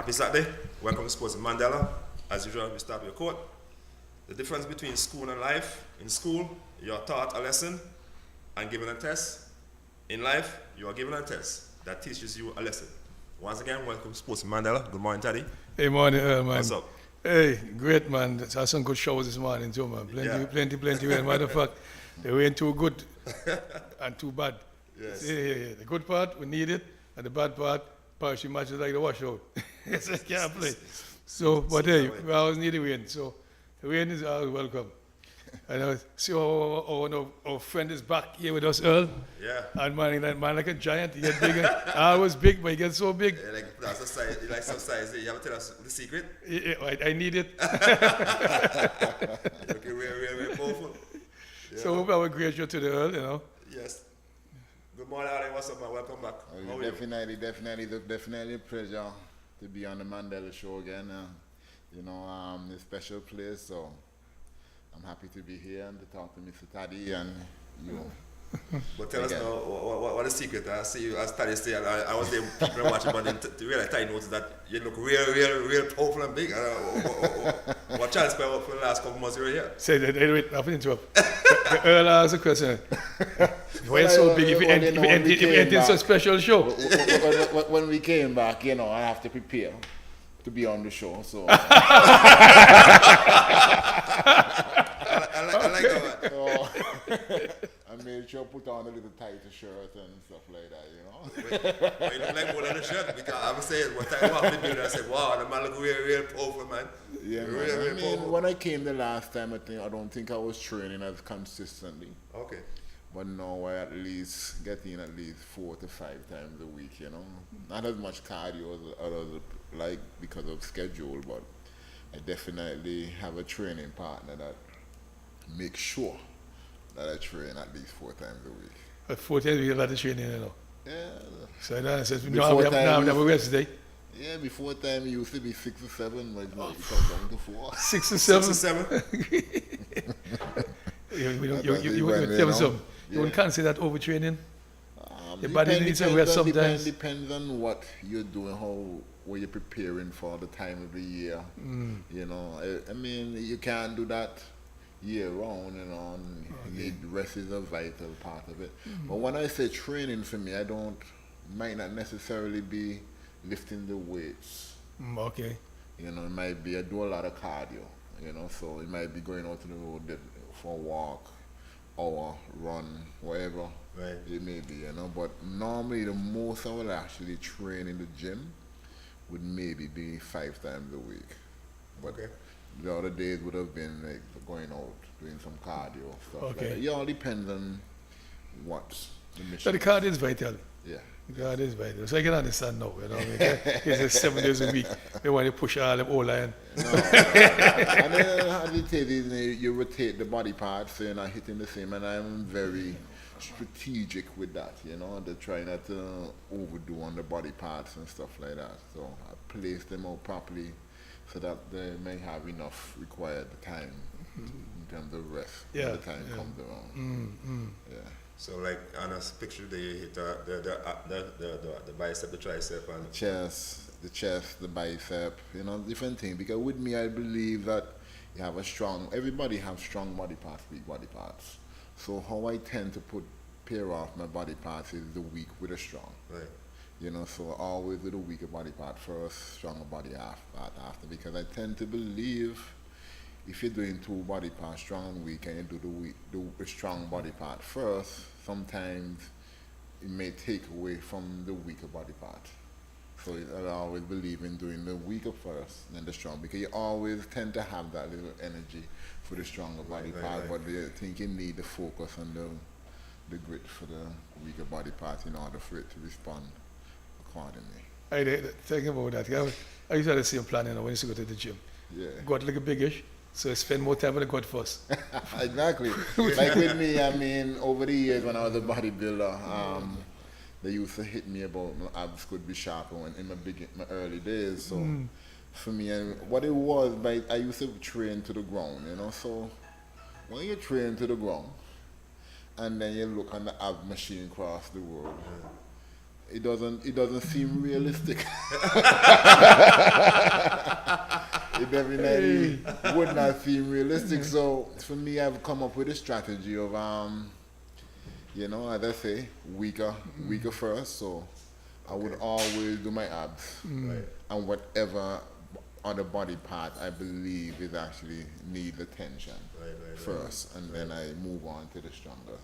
Happy Saturday. Welcome to Sports in Mandela. As usual, we start with a quote. The difference between school and life. In school, you are taught a lesson and given a test. In life, you are given a test that teaches you a lesson. Once again, welcome to Sports in Mandela. Good morning, Teddy. Hey, morning, man. What's up? Hey, great, man. Had some good shows this morning, too, man. Plenty. Matter of fact, they weren't too good and too bad. Yes. Yeah. The good part, we need it, and the bad part, partially matches like the washout. So I can't play. So, but hey, we always need a win. So, the win is always welcome. And I see our friend is back here with us, Earl. Yeah. And man like a giant. He get bigger. I was big, but he gets so big. Yeah, that's a size, you like some size. You have to tell us the secret. I need it. Okay, we're powerful. Yeah. So hope I will greet you to the Earl, you know. Yes. Good morning, Ali. What's up, man? Welcome back. How are you? Definitely a pleasure to be on the Mandela show again. A special place, so I'm happy to be here and to talk to Mr. Taddy and you. But tell us now, what is the secret? I see you, as Taddy said, I was there, people are watching, but to realize Taddy noticed that you look real powerful and big. What chance for the last couple months you were here? Say that, wait, I have to interrupt. Earl asked a question. Why so big if you enter such special show? When we came back, I have to prepare to be on the show, so. I like that. So I made sure put on a little tighter shirt and stuff like that, Well, you look like more than a shirt, because I was saying, one time I walked in there, I said, wow, the man look real powerful, man. Yeah, Real powerful. when I came the last time, I don't think I was training as consistently. Okay. But now I at least get in at least 4 to 5 times a week, Not as much cardio as others like because of schedule, but I definitely have a training partner that makes sure that I train at least 4 times a week. But 4 times we get a lot of training, Yeah. So that says, we Before have a Wednesday. Yeah, before time it used to be 6 or 7, but now you come down to 4. 6 or 7. 6 or 7? You tell me something. You wouldn't consider that overtraining? Your body needs a rest sometimes. Depends on what you're doing, what you're preparing for the time of the year. I mean, you can't do that year round, and rest is a vital part of it. But when I say training for me, might not necessarily be lifting the weights. Okay. It might be, I do a lot of cardio, so it might be going out to the road for a walk, or run, whatever it may be, But normally the most I will actually train in the gym would maybe be 5 times a week. But the other days would have been like going out, doing some cardio, stuff like that. It all depends on what the mission So the cardio is vital. Yeah. The cardio is vital. So I can understand now, It's 7 days a week. They want to push all them O-line. No. And then the thing is, you rotate the body parts, so you're not hitting the same, and I'm very strategic with that, to try not to overdo on the body parts and stuff like that. So I place them out properly so that they may have enough required time in terms of rest when the time comes around. Yeah. So like on a picture there you hit the bicep, the tricep, and the chest, the bicep, different things. Because with me, I believe that everybody have strong body parts, weak body parts. So how I tend to pair off my body parts is the weak with the strong. right. So always with the weaker body part first, stronger body part after. Because I tend to believe if you're doing 2 body parts, strong and weak, and you do the strong body part first, sometimes it may take away from the weaker body part. So I always believe in doing the weaker first, then the strong, because you always tend to have that little energy for the stronger body part, but I think you need to focus on the grit for the weaker body part in order for it to respond accordingly. Thinking about that, I used to have the same plan when I used to go to the gym. Yeah. Got like a biggish, so I spend more time with the God first. Exactly. Like with me, I mean, over the years when I was a bodybuilder, they used to hit me about my abs could be sharper in my early days. So for me, what it was, I used to train to the ground, So when you train to the ground, and then you look on the ab machine across the world, it doesn't seem realistic. It definitely would not seem realistic. So for me, I've come up with a strategy of as I say, weaker first. So I would always do my abs and whatever other body part I believe is actually needs attention first, and then I move on to the stronger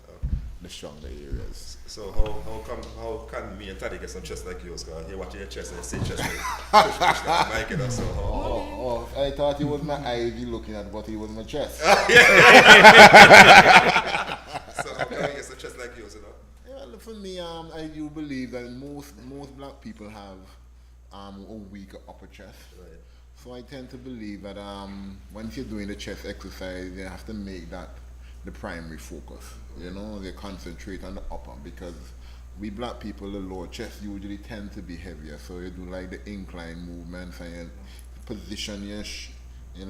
areas. So how can me and Taddy get some chest like yours? Because you're watching your chest and say chest push like Mike, you know, so Oh, I thought he was my eyes looking at, but he was my chest. So how can we get some chest like yours, you know? Yeah, look, for me, I do believe that most black people have a weaker upper chest. Right. So I tend to believe that once you're doing the chest exercise, you have to make that the primary focus. You know, they concentrate on the upper, because we black people, the lower chest usually tend to be heavier. So you do like the incline movements and you position your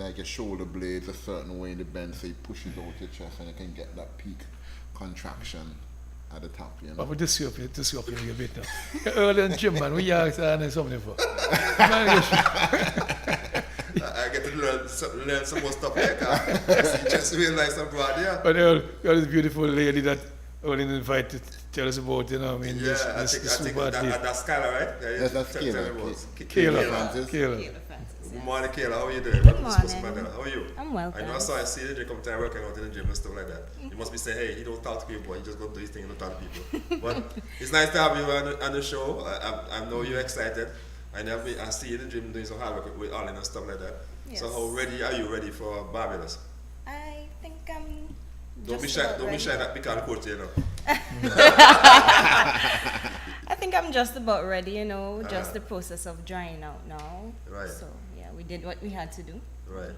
your shoulder blades a certain way in the bend, so you push it out your chest and you can get that peak contraction at the top, you know. But we just up here a little bit now. Early in gym, man, we asked something for. I get to learn some more stuff there, because just realize I'm broad, yeah. But this beautiful lady that Olin invited to tell us about, you know, I mean, Yeah, I this think super athlete. that's Skylar, right? Yeah, Yes, that's Kayla. Kayla. Kayla Francis, Good yeah. morning, Kayla. How are you doing? Good Supposed to morning. Mandela. How are you? I'm well, I know I thanks. saw you see the come time working out in the gym and stuff like that. You must be saying, hey, he don't talk to people, he just go do his thing and don't talk to people. But it's nice to have you on the show. I know you're excited. I see you in the gym doing some hard work with Arlen and stuff like that. Yes. So how ready are you ready for Barbados? I think I'm Don't be just shy. about Don't be ready. shy that because coach, you know. I think I'm just about ready, you know, just the process of drying out now. Right. So, yeah, we did what we had to do. Right.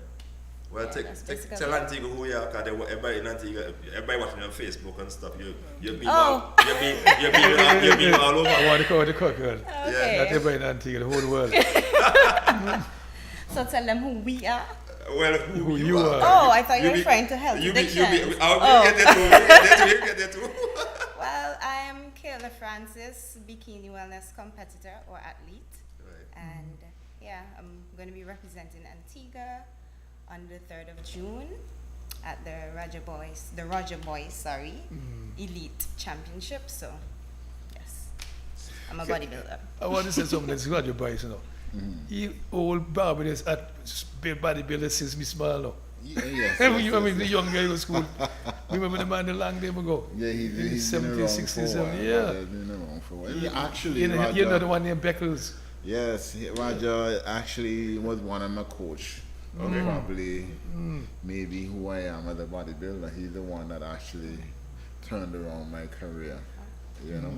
Well, Yeah, that's basically tell it. Antigua who you are, because everybody in Antigua, everybody watching on Facebook and stuff. You're being Oh. you're being all over. I want to call the cock girl. Okay. Not everybody in Antigua, the whole world. So tell them who we are. Well, who you are? are. Oh, I thought you were trying to help You the be, chance. I'll get there too. You get there too. Well, I am Kayla Francis, bikini wellness competitor or athlete. Right. And yeah, I'm going to be representing Antigua on the 3rd of June at the Roger Boys, Elite Championship. So, yes, I'm a bodybuilder. I want to say something that's Roger Boys, you know. He old Barbados at bodybuilder since me small now. Yes. I mean, the young guy was school. Remember the man a long time ago? Yeah, he's been 70s, around 60s, for a while. 70s, Yeah, he's been around for a while. Actually, You know the Roger, one named Beckles? yes, Roger actually was one of my coach. Probably, maybe who I am as a bodybuilder. He's the one that actually turned around my career, you know,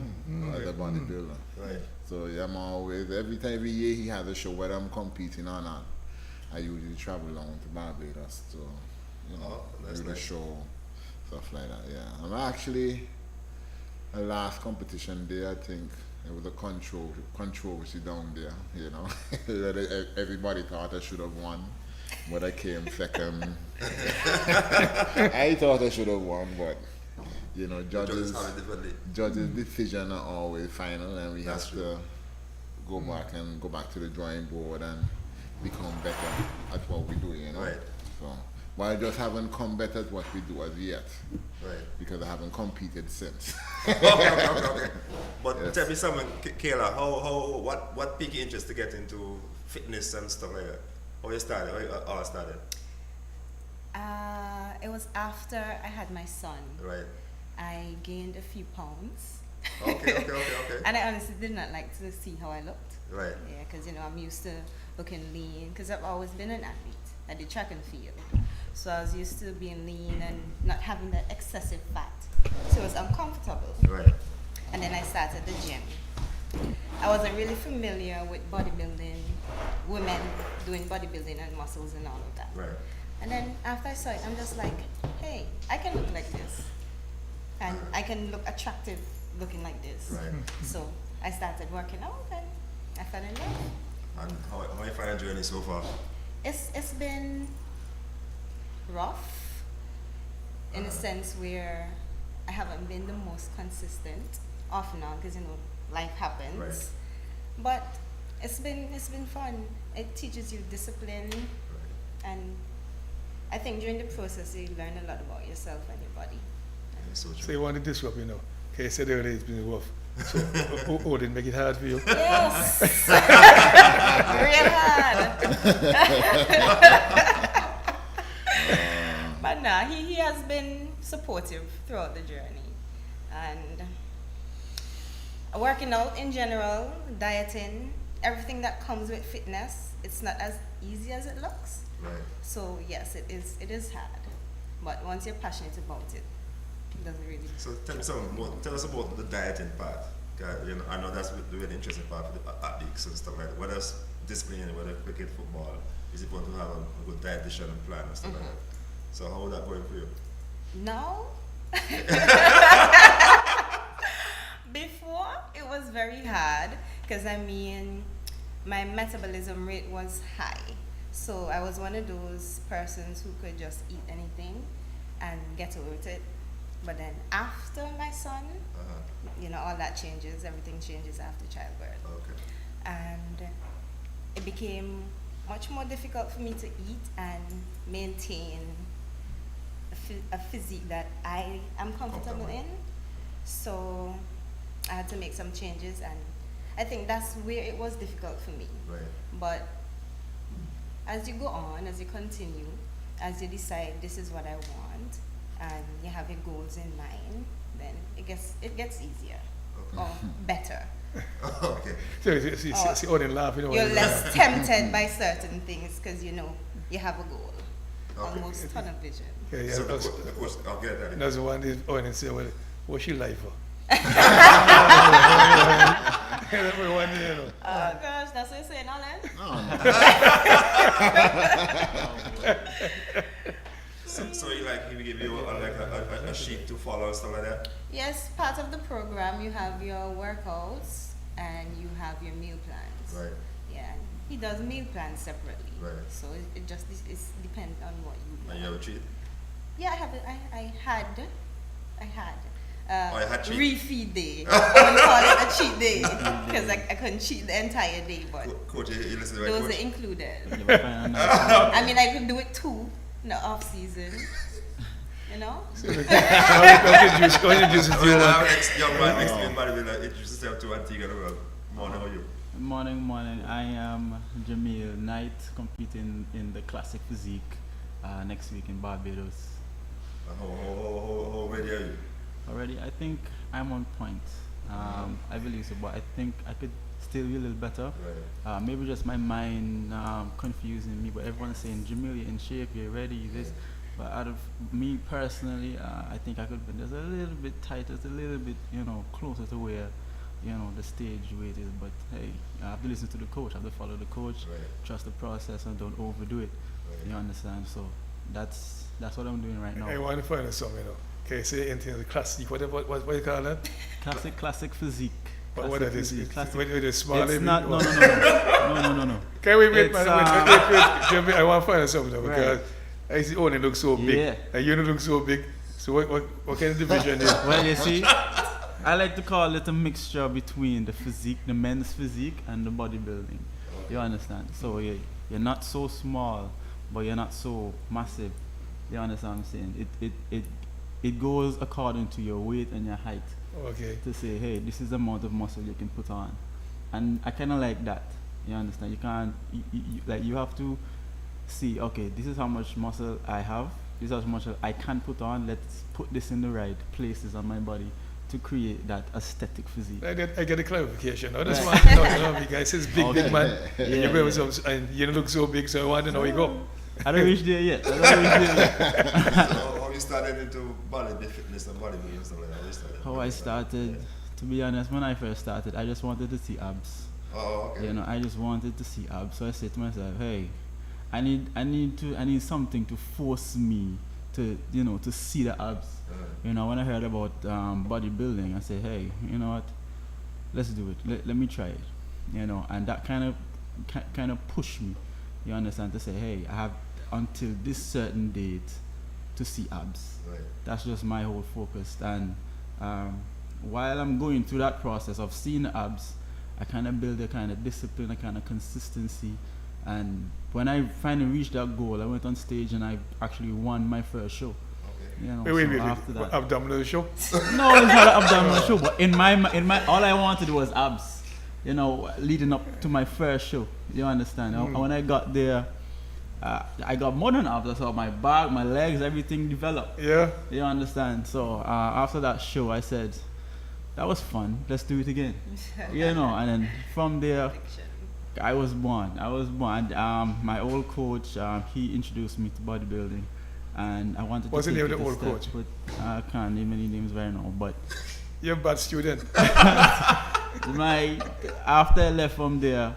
as a bodybuilder. Right. So yeah, I'm always, every year he has a show, whether I'm competing or not, I usually travel along to Barbados to, you know, that's do the nice. show, stuff like that, yeah. I'm actually, the last competition there, I think, it was a controversy down there, you know. That everybody thought I should have won, but I came second. I thought I should have won, but, you know, Judges have it differently. judges' decision are always final, and we That's have to go back to the drawing board and become better at what we do, you know. Right. So, but I just haven't come better at what we do as yet, Right. because I haven't competed since. Okay. But Yes. tell me something, Kayla. What piqued your interest to get into fitness and stuff like that? How you started? How you all started? It was after I had my son. Right. I gained a few pounds. Okay. And I honestly did not like to see how I looked. Right. Yeah, because, you know, I'm used to looking lean, because I've always been an athlete. I did track and field. So I was used to being lean and not having that excessive fat. So it was uncomfortable. Right. And then I started the gym. I wasn't really familiar with bodybuilding, women doing bodybuilding and muscles and all of that. Right. And then after I saw it, I'm just like, hey, I can look like this. And I can look attractive looking like this. Right. So I started working out and I fell in love. And how you find the journey so far? It's been rough in a sense where I haven't been the most consistent off and on, because, you know, life happens. Right. But it's been fun. It teaches you discipline, and I think during the process you learn a lot about yourself and your body. Yeah, so So true. you want to disrupt, you know. Okay, you said earlier it's been rough. So, didn't make it hard for you. Yes, real hard. But nah, he has been supportive throughout the journey, and working out in general, dieting, everything that comes with fitness, it's not as easy as it looks. Right. So yes, it is hard, but once you're passionate about it, it doesn't really. So tell me some more. Tell us about the dieting part. You know, I know that's the really interesting part for the athletes and stuff like that. Whether it's discipline, whether cricket, football, is important to have a good dietitian and plan and stuff like that. So how is that going for you? Now, before it was very hard because I mean my metabolism rate was high, so I was one of those persons who could just eat anything and get away with it. But then after my son, you know, all that changes, everything changes after childbirth, Okay. and it became much more difficult for me to eat and maintain a physique that I am comfortable in. So I had to make some changes, and I think that's where it was difficult for me. Right. But as you go on, as you continue, as you decide this is what I want, and you have your goals in mind, then it gets easier or better. Okay. So you see, Odin laughing. You're less tempted by certain things because you know you have a goal, Okay. almost tunnel vision. Yeah, yeah. So the coach, I'll get that. That's the one is Odin say, well, what's she like for? Everyone, you know. Oh gosh, that's what you're saying, Alan? So you like he will give you a sheet to follow and stuff like that. Yes, part of the program you have your workouts and you have your meal plans. Right. Yeah, he does meal plans separately. Right. So it just it's depends on what you And you want. have a cheat. Yeah, I had. Oh, you had cheat? Refeed day. I wouldn't call it a cheat day because I couldn't cheat the entire day, but Coach, you listen to the right those coach. are included. You ever find a nice- I mean, I could do it too in the off season. You know? Go introduce it to you. Our next young man next to me, bodybuilder, introduce yourself to Antigua and the world. Morning, how are you? Morning. I am Jamil Knight, competing in the classic physique next week in Barbados. How ready are you? Already, I think I'm on point. I believe so, but I think I could still be a little better. Right. Maybe just my mind confusing me, but everyone's saying, Jamil, you're in shape, you're ready, this. But out of me personally, I think I could be just a little bit tighter, just a little bit, closer to where, the stage weight is. But hey, I have to listen to the coach, I have to follow the coach, Right. trust the process, and don't overdo it. Right. You understand? So that's what I'm doing right now. I want to find out something, Okay, say anything the classic, what you call that? Classic physique. What it is? Classic physique. With the small It's baby? not. No. Okay, wait, It's, man, wait. I want to find out something though, Right. because I see Owen look so big, Yeah. and you don't look so big. So what kind of division is? Well, you see, I like to call it a mixture between the physique, the men's physique, and the bodybuilding. You understand? So you're not so small, but you're not so massive. You understand what I'm saying? It goes according to your weight and your height. Okay. To say, hey, this is the amount of muscle you can put on, and I kind of like that. You understand? You can't, you have to see, okay, this is how much muscle I have, this is how much I can put on, let's put this in the right places on my body to create that aesthetic physique. I get a clarification. I just Right. want to know, because it's big, Okay. big man. Yeah, You yeah. remember and you don't look so big, so I want to know where you go. I don't reach there yet. So how you started into body fitness and bodybuilding and stuff like that? How you started? How I started, to be honest, when I first started, I just wanted to see abs. Oh, okay. I just wanted to see abs. So I said to myself, hey, I need something to force me to see the abs. When I heard about bodybuilding, I said, hey, you know what? Let's do it. Let me try it. And that kind of pushed me. You understand? To say, hey, I have until this certain date to see abs. Right. That's just my whole focus. And while I'm going through that process of seeing the abs, I kind of build a kind of discipline, a kind of consistency. And when I finally reached that goal, I went on stage and I actually won my first show. Okay. You know, Wait, so after that, abdominal show? no, it's not an abdominal show, but in my, all I wanted was abs. You know, leading up to my first show. You understand? And when I got there, I got more than abs. I saw my back, my legs, everything developed. Yeah. You understand? So after that show, I said, that was fun. Let's do it again. You know, and then from there, I was born. My old coach, he introduced me to bodybuilding, and I wanted What's to the take name of it the a old step, coach? but I can't name any names right now. But You're a bad student. after I left from there,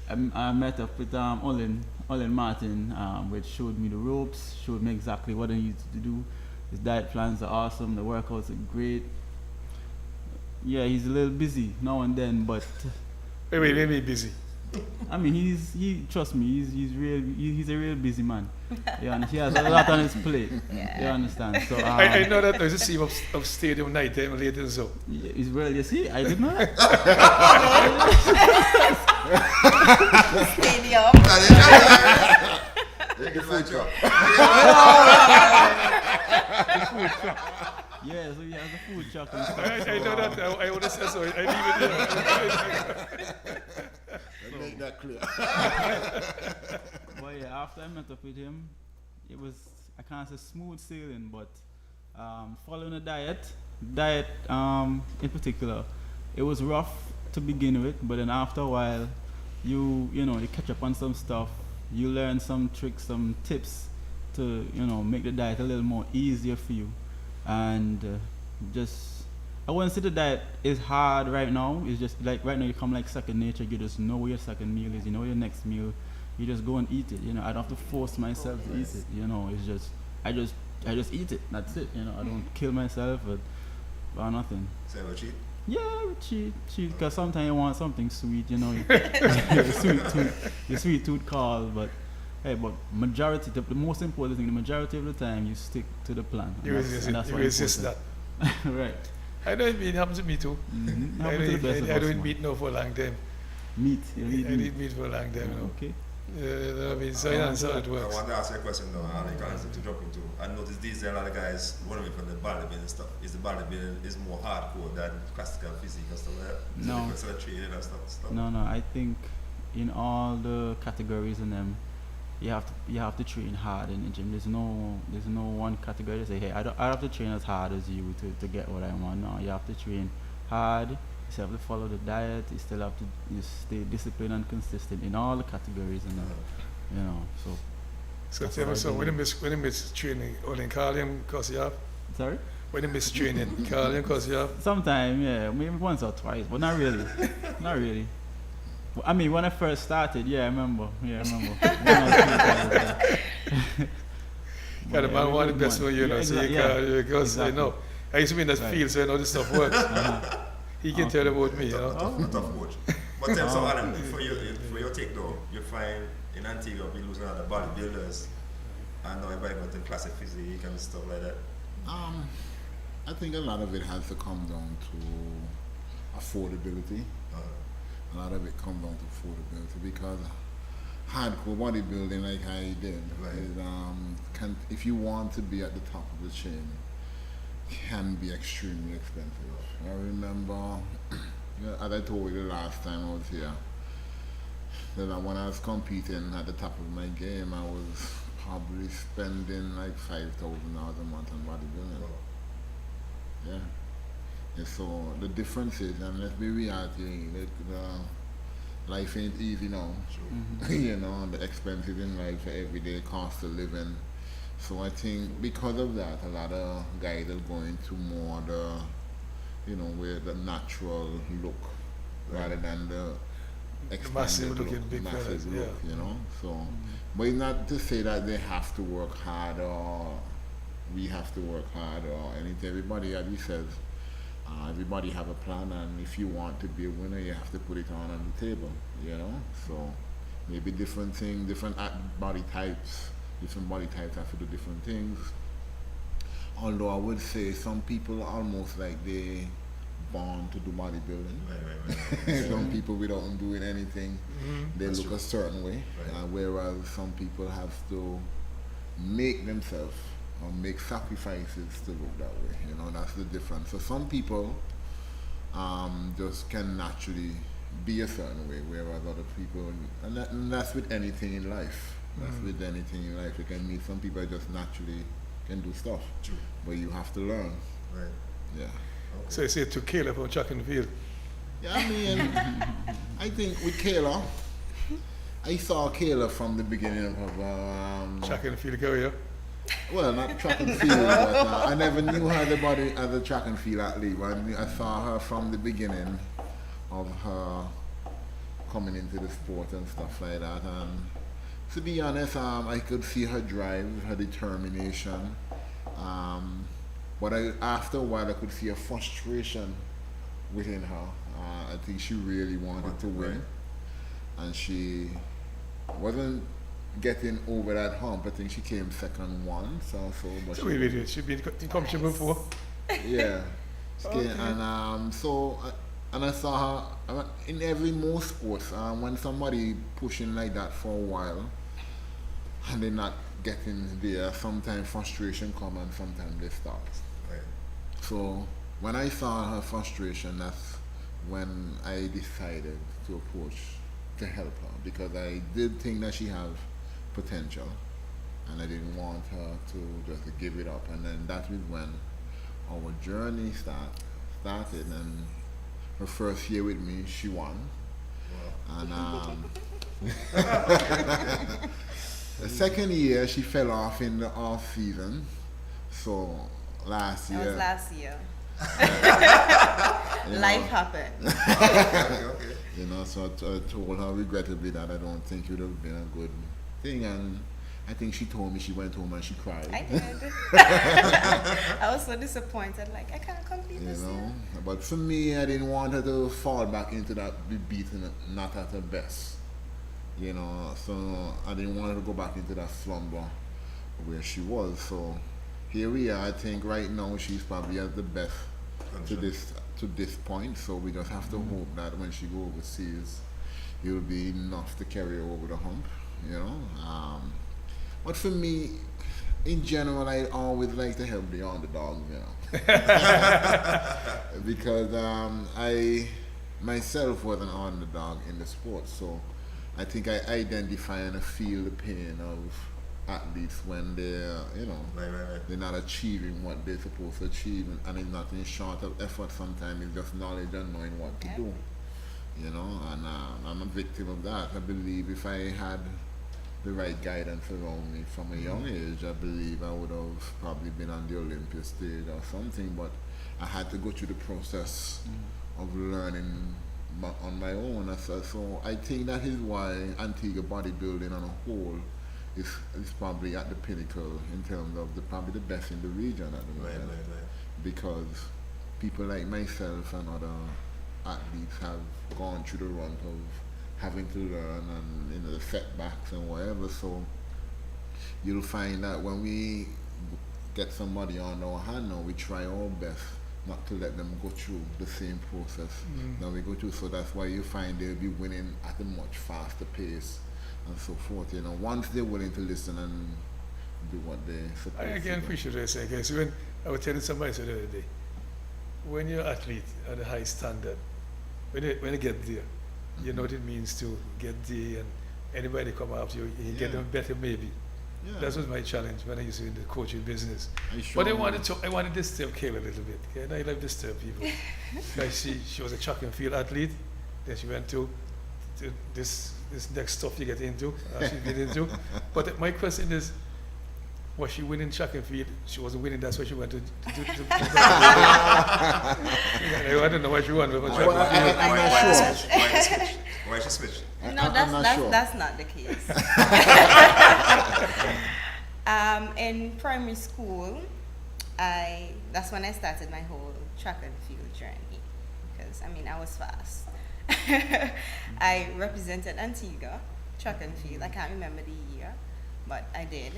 I met up with Olin Martin, which showed me the ropes, showed me exactly what I needed to do. His diet plans are awesome. The workouts are great. Yeah, he's a little busy now and then, but Wait, let me busy. I mean, trust me, he's a real busy man. You understand? He has a lot on his plate. You understand? So I know that there's a scene of stadium night time later, so. It's real. You see, I didn't know that. Stadium. The food truck. Yeah, so he has a food truck and stuff. I know that. I would have said so. I leave it there. Let's make that clear. But yeah, after I met up with him, it was, I can't say smooth sailing, but following a diet in particular, it was rough to begin with, but then after a while, you catch up on some stuff, you learn some tricks, some tips to make the diet a little more easier for you, and I wouldn't say the diet is hard right now. It's just like right now you come like second nature. You just know where your second meal is. You know your next meal. You just go and eat it. I don't have to force myself to eat it. It's just I just eat it. That's it. I don't kill myself or nothing. Say about cheat? Yeah, cheat. Because sometimes you want something sweet. Your sweet tooth calls, but. Hey, but the most important thing, the majority of the time, you stick to the plan. You resist that. Right. I know it happens to me too. Mm-hmm. I don't eat meat now for a long time. Meat? I eat meat for a long time now. Okay. I mean, so that's how it I works. want to ask you a question though, and I can answer to jump into. I noticed these days a lot of guys running from the bodybuilding stuff. Is the bodybuilding is more hardcore than classical physique and stuff like that? No. Because of the training and stuff. No. I think in all the categories in them, you have to train hard in the gym. There's no one category to say, hey, I have to train as hard as you to get what I want. No, you have to train hard. You still have to follow the diet. You still have to stay disciplined and consistent in all the categories, and So when you miss training, only call him because you have. Sorry. When you miss training, call him because you have. Sometime, yeah, maybe once or twice, but not really. Not really. I mean, when I first started, I remember. The man want the best for you, so you can, because exactly. I used to be in that field, so I know this stuff works. He can tell about me, A tough coach. But tell so Adam, for your take though, you find in Antigua we losing other bodybuilders, and now everybody got the classic physique and stuff like that. I think a lot of it has to come down to affordability. A lot of it comes down to affordability because hardcore bodybuilding like I did is, if you want to be at the top of the chain, can be extremely expensive. I remember, as I told you the last time I was here, that when I was competing at the top of my game, I was probably spending like $5,000 a month on bodybuilding. Yeah. And so the difference is, and let's be reality, life ain't easy now. Mm-hmm. The expenses in life, everyday cost of living. So I think because of that, a lot of guys are going to more where the natural look rather than the massive look, looking big massive fellas, look, So, but it's not to say that they have to work hard or we have to work hard or anything. Everybody, as he says, everybody have a plan, and if you want to be a winner, you have to put it on the table, So maybe different things, different body types have to do different things. Although I would say some people almost like they born to do bodybuilding. Right. Some people without doing anything, they That's look true. a certain way, Right. whereas some people have to make themselves or make sacrifices to look that way. You know, that's the difference. So some people just can naturally be a certain way, whereas other people, and that's with anything in life. That's with anything in life. You can meet some people that just naturally can do stuff, True. but you have to learn. Right. Yeah. So you say to Caleb from track and field. Yeah, I mean, I think with Kayla, I saw Kayla from the beginning of her, Track and field career. well, not track and field, but I never knew her as a track and field athlete. But I saw her from the beginning of her coming into the sport and stuff like that. And to be honest, I could see her drive, her determination. But after a while, I could see a frustration within her. I think she really wanted to win, Right. and she wasn't getting over that hump. I think she came second once also, but So wait. She been in competition before. yeah. Okay. And and I saw her in every most sports. When somebody pushing like that for a while, and they're not getting there, sometimes frustration come and sometimes they stop. Right. So when I saw her frustration, that's when I decided to approach to help her, because I did think that she have potential, and I didn't want her to just give it up. And then that was when our journey started. And her first year with me, she won. Wow. And the second year, she fell off in the off season. So last That was year, last year. you know, Life happened. Okay. you know, so I told her regrettably that I don't think it would have been a good thing. And I think she told me she went home and she cried. I did. I was so disappointed. Like, I can't complete You this know, year. but for me, I didn't want her to fall back into that, be beaten not at her best. You know, so I didn't want her to go back into that slumber where she was. So here we are. I think right now she's probably at the best to this point. So we just have to hope that when she go overseas, it will be enough to carry her over the hump. You know, but for me, in general, I always like to help the underdog. You know, because I myself was an underdog in the sport, so I think I identify and feel the pain of athletes when they're, you know, Right. they're not achieving what they're supposed to achieve, and it's nothing short of effort. Sometimes it's just knowledge and knowing what to do. You know, and I'm a victim of that. I believe if I had the right guidance around me from a young age, I believe I would have probably been on the Olympia stage or something. But I had to go through the process of learning on my own. So I think that is why Antigua bodybuilding on a whole is probably at the pinnacle in terms of probably the best in the region at the Right. moment. Because people like myself and other athletes have gone through the run of having to learn and, you know, the setbacks and whatever. So you'll find that when we get somebody on our hand now, we try our best not to let them go through the same process that we go through. So that's why you find they'll be winning at a much faster pace and so forth. You know, once they're willing to listen and do what they're supposed I to can do. appreciate what you're saying. Okay, so when I was telling somebody the other day, when you're an athlete at a high standard, when you get there, you know what it means to get there, and anybody come after you, you get them better maybe. Yeah. That was my challenge when I used to in the coaching business. I But I strongly- wanted to disturb Kayla a little bit. Okay? And I love disturb people. Because she was a track and field athlete. Then she went to this next stuff you get into. She get into. But my question is, was she winning track and field? She wasn't winning. That's why she went to I don't know why she won. But track Well, and field. I'm not sure. Why she switch? I- No, I'm not sure. that's not the case. In primary school, that's when I started my whole track and field journey. Because I was fast. I represented Antigua track and field. I can't remember the year, but I did.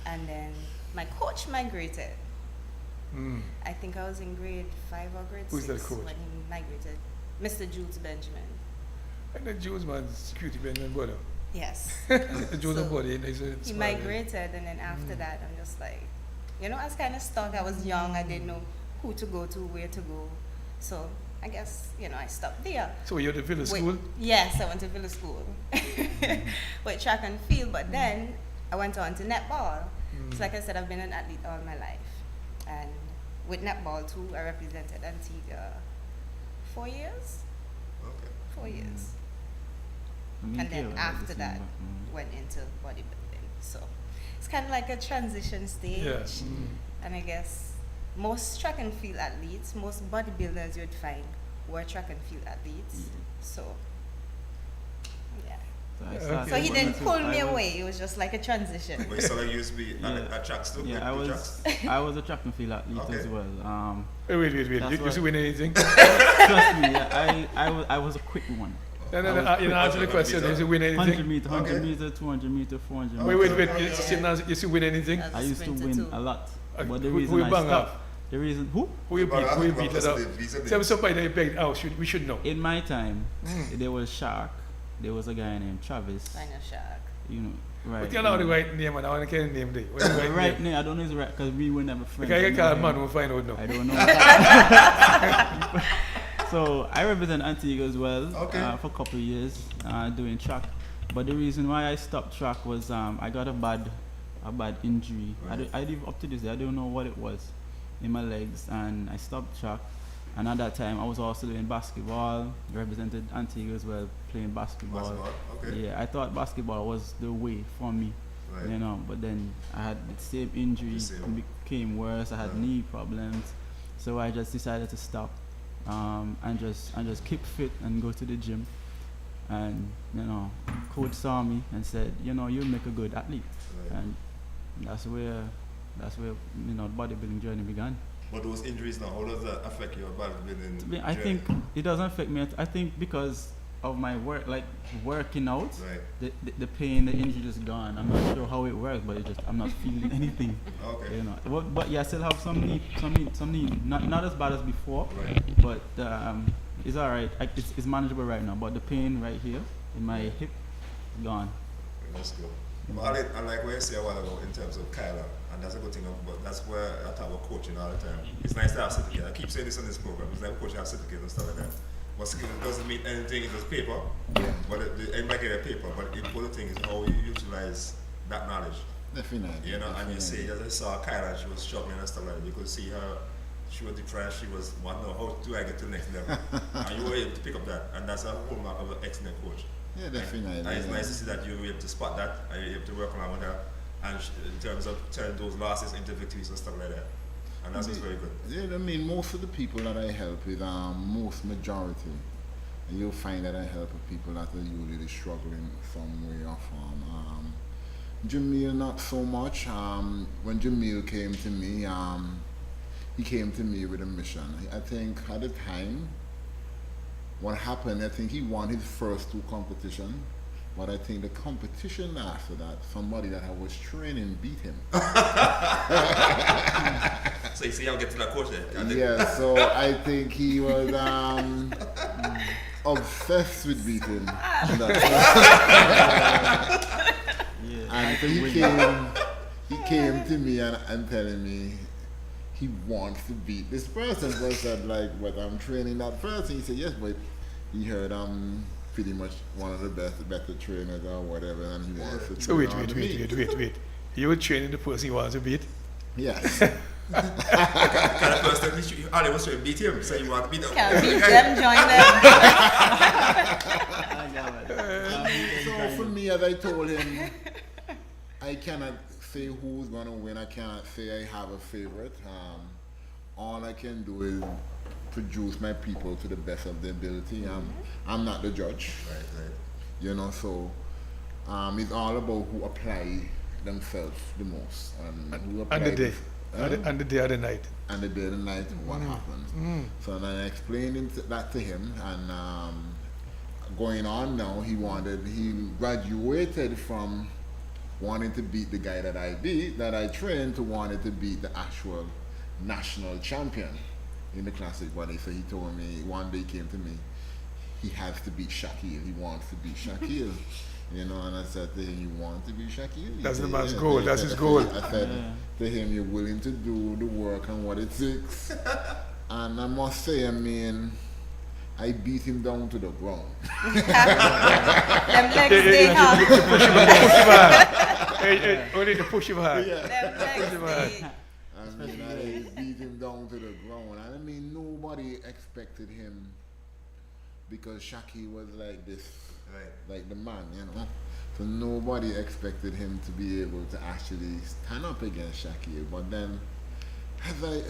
And then my coach migrated I think I was in grade 5 or grade Who's 6 that coach? when he migrated. Mr. Jules Benjamin. I know Jones man, security Benjamin brother. Yes. Jones So, body. he migrated, and then after that, I'm just like, you know, I was kind of stuck. I was young. I didn't know who to go to, where to go. So I guess, you know, I stopped there. So you're at the village With- school? Yes, I went to village school with track and field, but then I went on to netball. So like I said, I've been an athlete all my life. And with netball too, I represented Antigua 4 years. Okay. 4 years. Me And too, then I had after the same that, background. went into bodybuilding. So it's kind of like a transition stage. Yes. And I guess most track and field athletes, most bodybuilders you'd find were track and field athletes. So, yeah. So, I Yeah, started okay. So he running didn't too. pull I me was- away. It was just like a transition. But you still like used to be Yeah. at tracks too? Yeah, Do tracks? I was a track and field athlete Okay. as well. Wait. That's You what- should win anything? Trust me, I was a quick one. No. I was You quick. know, answer the question. You should win 100 anything? meter, 100 Okay. meter, 200 meter, 400 Wait. meter. You should win anything? As a I used to sprinter win too. a lot. But the Who reason you I bang stopped, up? the reason, who? Who you beat? Well, Who you well, beat? listen, Let these are Tell me names. somebody that you begged out. We should know. In my time, there was Shark. There was a guy named Travis. Kind of shark. You know, right. But you know the right name, and I want to get the name there. What's the The right right name? name, I don't know his right, because we were never friends. Okay, I I can know call a him. man, we'll find out now. I don't know. So I represent Antigua as well for a couple of years doing track. But the reason why I stopped track was I got a bad injury. Right. I did up to this day, I don't know what it was in my legs, and I stopped track. And at that time, I was also doing basketball. Represented Antigua as well, playing basketball. Basketball, okay. Yeah, I thought basketball was the way for me. Right. You know, but then I had the same injury, The same. became worse. I had Yeah. knee problems, so I just decided to stop, and just keep fit and go to the gym. And you know, coach saw me and said, you know, you'll make a good athlete, Right. and that's where you know, the bodybuilding journey began. But those injuries now, how does that affect your bodybuilding? I think it doesn't affect me. I think because of my work, like working out, Right. the pain, the injury is gone. I'm not sure how it works, but I'm not feeling anything. Okay. You know, but yeah, I still have some knee, not as bad as before, Right. but it's alright. It's manageable right now. But the pain right here in my hip, gone. That's good. But I like what you say a while ago in terms of Kyla, and that's a good thing. But that's where I talk about coaching all the time. It's nice to have certificate. I keep saying this on this program. It's like coaching have certificate and stuff like that. But skill doesn't mean anything. It's just paper. Yeah. But everybody get a paper. But the important thing is how you utilize that knowledge. Definitely. You know, and you see, definitely. as I saw Kyla, she was struggling and stuff like that. You could see her. She was depressed. She was wondering, how do I get to the next level? And you were able to pick up that, and that's a hallmark of an excellent coach. Yeah, definitely. And it's nice to see that you were able to spot that and you're able to work along with that, and in terms of turning those losses into victories and stuff like that. And that's what's very good. Yeah, I mean, most of the people that I help with, most majority, and you'll find that I help with people that are usually struggling some way or form. Jamil, not so much. When Jamil came to me, he came to me with a mission. I think at the time, what happened, I think he won his first 2 competitions, but I think the competition after that, somebody that I was training beat him. So you see how get to that coach there? Yeah, so I think he was obsessed with beating. Yeah. And so he came to me and telling me he wants to beat this person. So I said, like, but I'm training that person. He said, yes, but he heard I'm pretty much one of the better trainers or whatever, and he wants to So train on me. wait. You were training the person you want to beat? Yes. Kind of person, all they was trying to beat him, so you want to beat him. Can't beat them, join them. I got it. So for me, as I told him, I cannot say who's gonna win. I cannot say I have a favorite. All I can do is produce my people to the best of their ability. I'm not the judge, Right. you know. So it's all about who apply themselves the most and who apply And the day. Huh? And the day or the night. And the day and the night, what happens. So then I explained that to him, and going on now, he graduated from wanting to beat the guy that I trained, to wanting to beat the actual national champion in the classic body. So he told me one day, he came to me, he has to beat Shaquille. He wants to beat Shaquille. You know, and I said to him, you want to beat Shaquille? He That's the said, man's "Yeah." goal. That's his goal. I said to him, you're willing to do the work and what it takes. And I must say, I mean, I beat him down to the ground. Them legs stay hard. Push him hard. Only to push him hard. Yeah. Them legs stay. I mean, I beat him down to the ground. And I mean, nobody expected him because Shaki was like this, like the man, you know. So nobody expected him to be able to actually stand up against Shaki. But then,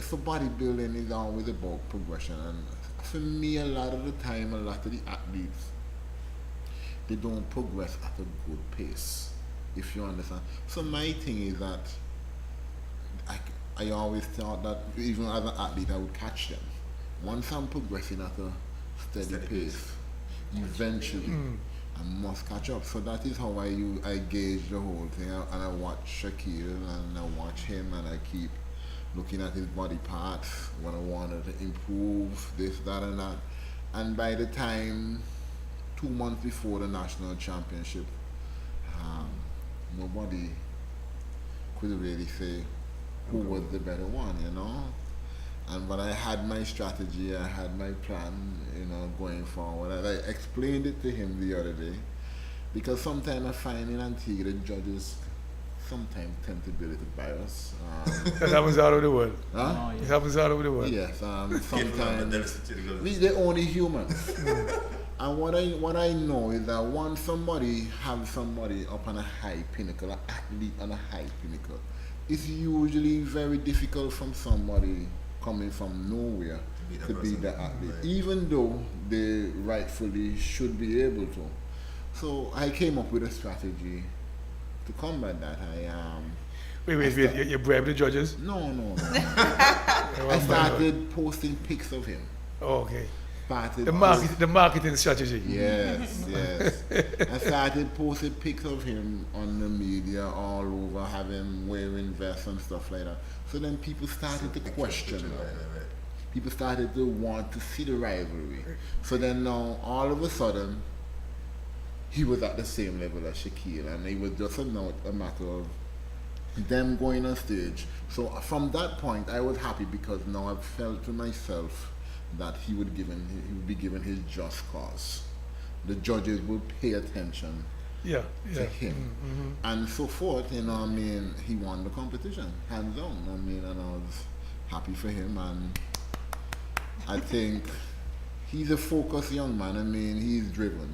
so bodybuilding is always about progression. And for me, a lot of the time, a lot of the athletes, they don't progress at a good pace, if you understand. So my thing is that I always thought that even as an athlete, I would catch them. Once I'm progressing at a steady pace, eventually I must catch up. So that is how I gauge the whole thing. And I watch Shaquille and I watch him and I keep looking at his body parts when I wanted to improve this, that, and that. And by the time 2 months before the national championship, nobody could really say who was the better one, you know. But I had my strategy, I had my plan, you know, going forward. And I explained it to him the other day, because sometimes I find in Antigua the judges sometimes tend to be a little biased. That happens all over the world. Huh? It happens all over the world. Yes, sometimes they're only humans. And what I know is that once somebody have somebody up on a high pinnacle, an athlete on a high pinnacle, it's usually very difficult from somebody coming from nowhere to be the athlete, even though they rightfully should be able to. So I came up with a strategy to combat that. Wait, you bribed the judges? No. I started posting pics of him. Oh, okay. Started The marketing strategy. Yes. I started posting pics of him on the media all over, having wearing vests and stuff like that. So then people started to question. People started to want to see the rivalry. So then now, all of a sudden, he was at the same level as Shaquille, and it was just a matter of them going on stage. So from that point, I was happy because now I felt to myself that he would be given his just cause. The judges would pay attention to him, and so forth. You know, I mean, he won the competition hands down. I mean, and I was happy for him, and I think he's a focused young man. I mean, he's driven.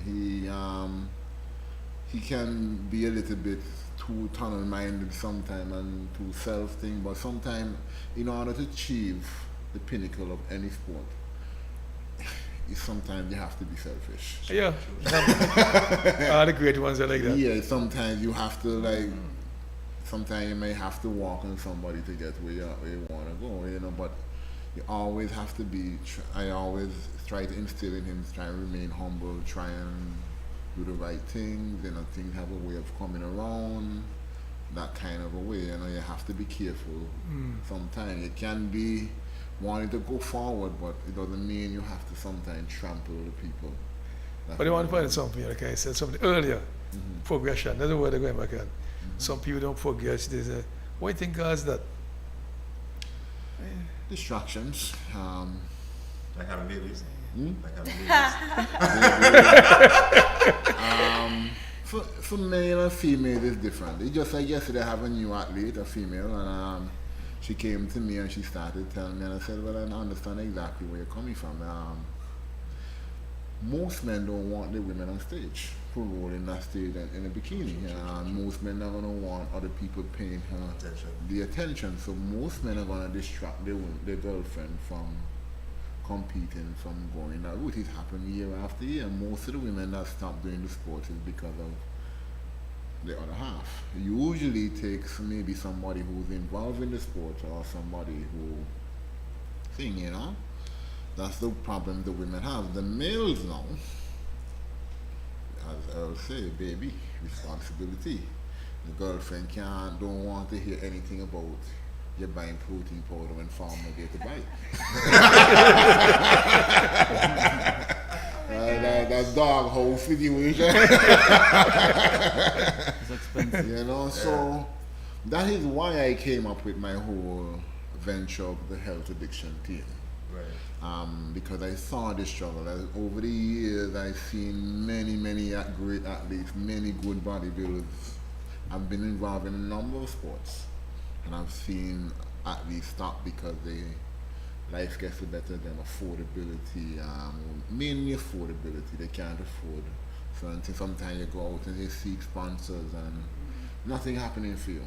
He can be a little bit too tunnel-minded sometimes and too self-thing, but sometimes in order to achieve the pinnacle of any sport, sometimes you have to be selfish. Yeah. All the great ones are like that. Yeah, sometimes you have to sometimes you may have to walk on somebody to get where you want to go, you know, but you always have to be, I always try to instill in him, try and remain humble, try and do the right things, you know, things have a way of coming around, that kind of a way, you know, you have to be careful. Sometimes it can be wanting to go forward, but it doesn't mean you have to sometimes trample the people. But I want to point out something, like I said something earlier, progression, that's the word I'm going back on. Some people don't progress, what do you think caused that? Distractions. Like having babies. For male and female is different. It's just like yesterday I have a new athlete, a female, and she came to me and she started telling me, and I said, well, I understand exactly where you're coming from. Most men don't want the women on stage, rolling that stage in a bikini. Most men are going to want other people paying her the attention. So most men are going to distract their girlfriend from competing, from going that route. It happened year after year. Most of the women that stop doing the sport is because of the other half. It usually takes maybe somebody who's involved in the sport or somebody who thing, you know. That's the problem the women have. The males now, as I'll say, baby, responsibility. The girlfriend don't want to hear anything about you're buying protein powder when farmer get to buy it. That dog whole situation. It's expensive. You know, so that is why I came up with my whole venture of the health addiction team. Right. Because I saw the struggle. Over the years, I've seen many great athletes, many good bodybuilders. I've been involved in a number of sports, and I've seen athletes stop because life gets better than affordability, mainly affordability. They can't afford certain things. Sometimes you go out and you seek sponsors and nothing happening for you.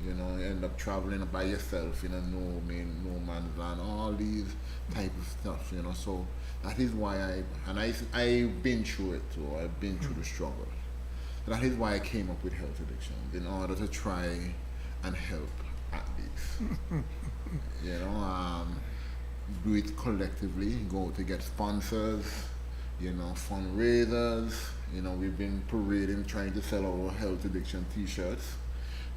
You know, you end up traveling by yourself in a no man's land, all these type of stuff, you know. So that is why I've been through it too. I've been through the struggle. That is why I came up with health addiction, in order to try and help athletes. You know, do it collectively, go to get sponsors, you know, fundraisers. You know, we've been parading, trying to sell our health addiction t-shirts.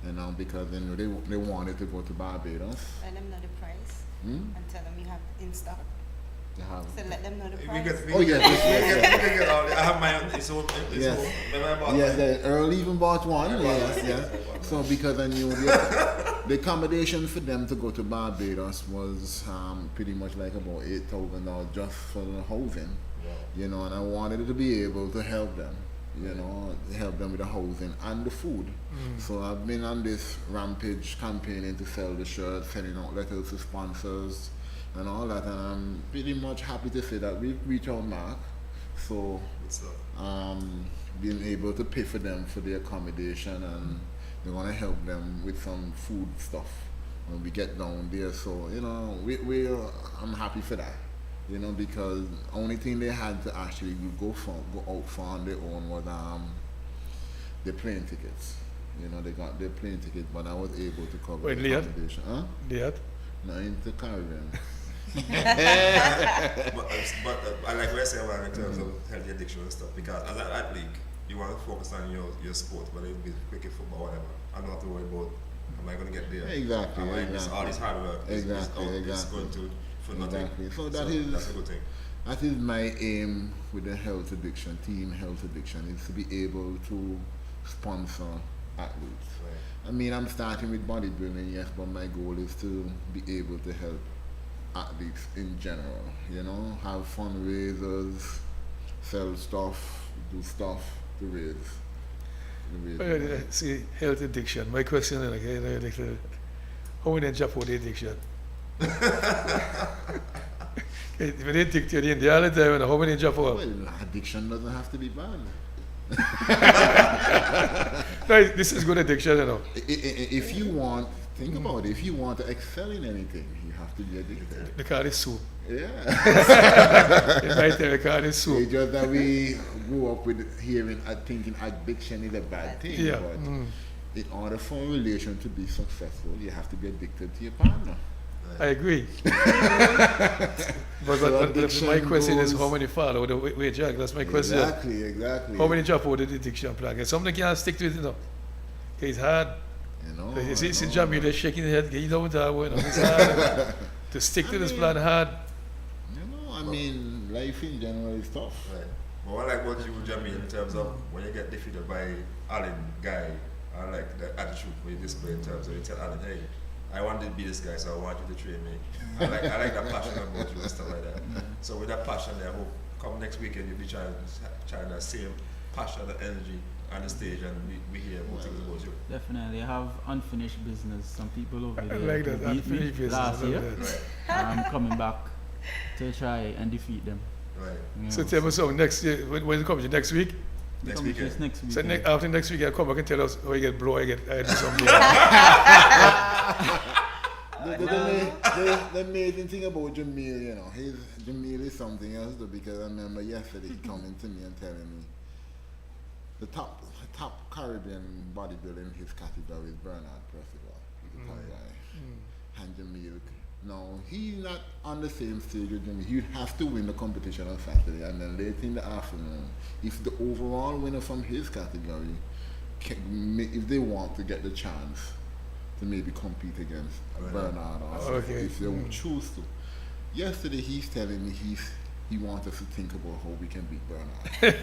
You know, because you know, they wanted to go to Barbados. Let them know the price and tell them you have in stock. They have. So let them know the We price. get, we Oh, get, yes, we get all the, I have my own. It's all. Yes. Remember? Yes, Earl even bought one. Yes. So because I knew the accommodation for them to go to Barbados was pretty much like about $8,000 just for the housing. Wow. You know, and I wanted to be able to help them. You know, help them with the housing and the food. So I've been on this rampage campaigning to sell the shirts, sending out letters to sponsors and all that, and I'm pretty much happy to say that we've reached our mark. So Good stuff. being able to pay for them for the accommodation, and they're gonna help them with some food stuff when we get down there. So you know, I'm happy for that. You know, because only thing they had to actually go out for on their own was their plane tickets. You know, they got their plane ticket, but I was able to cover Wait, the Leah? accommodation. Huh? Liat? No, into the Caribbean. But I like what I say about in terms of healthy addiction and stuff, because as an athlete, you want to focus on your sport, whether it be cricket, football, whatever. I don't have to worry about, am I going to get there? Exactly, Am I exactly. all this hard work is Exactly. going to for nothing. Exactly. So That's a good thing. that is my aim with the health addiction team. Health addiction is to be able to sponsor athletes. Right. I mean, I'm starting with bodybuilding, yes, but my goal is to be able to help athletes in general. You know, have fundraisers, sell stuff, do stuff to raise. money. See, health addiction. My question is, like, how many jump for the addiction? When they take you in the other time, how many jump for? Well, addiction doesn't have to be bad. No, this is good addiction, you know. If you want, think about it. If you want to excel in anything, you have to be addicted. The car is soup. Yeah. Right there, the car is soup. It's just that we grew up with hearing, thinking addiction is a bad thing. Yeah. But in order for a relation to be successful, you have to be addicted to your partner. I agree. but addiction my question is goes- how many follow the way, Jack? That's my question. Exactly. How many jump for the addiction plan? And some can't stick to it, you know. It's hard. You know, You see, I know. Jamie, they're shaking their head. You know what that way. It's hard. To stick to this plan hard. You know, I mean, life in general is tough. Right. But what I like what you, Jamie, in terms of when you get defeated by Alan Guy, I like the attitude when you display in terms of you tell Alan, hey, I want to be this guy, so I want you to train me. I like that passion about you and stuff like that. So with that passion there, I hope come next weekend you'll be trying that same passion, the energy on the stage, and we hear more things about you. Definitely, I have unfinished business. Some people over I there like that. who beat me Unfinished business. last I love year. that. Right, I'm coming back to try and defeat them. right. You So know, tell me something next year. When it comes to next week? Next come weekend. just next week. So after next week, you come back and tell us how you get blow, I do something. The amazing thing about Jamil, you know, Jamil is something else though, because I remember yesterday he coming to me and telling me the top Caribbean bodybuilder in his category is Bernard Percival, the top guy. And Jamil, no, he's not on the same stage with Jamil. He has to win the competition on Saturday, and then late in the afternoon, if the overall winner from his category, if they want to get the chance to maybe compete against Right. Bernard or Okay. if they would choose to. Yesterday he's telling me he wants us to think about how we can beat Bernard.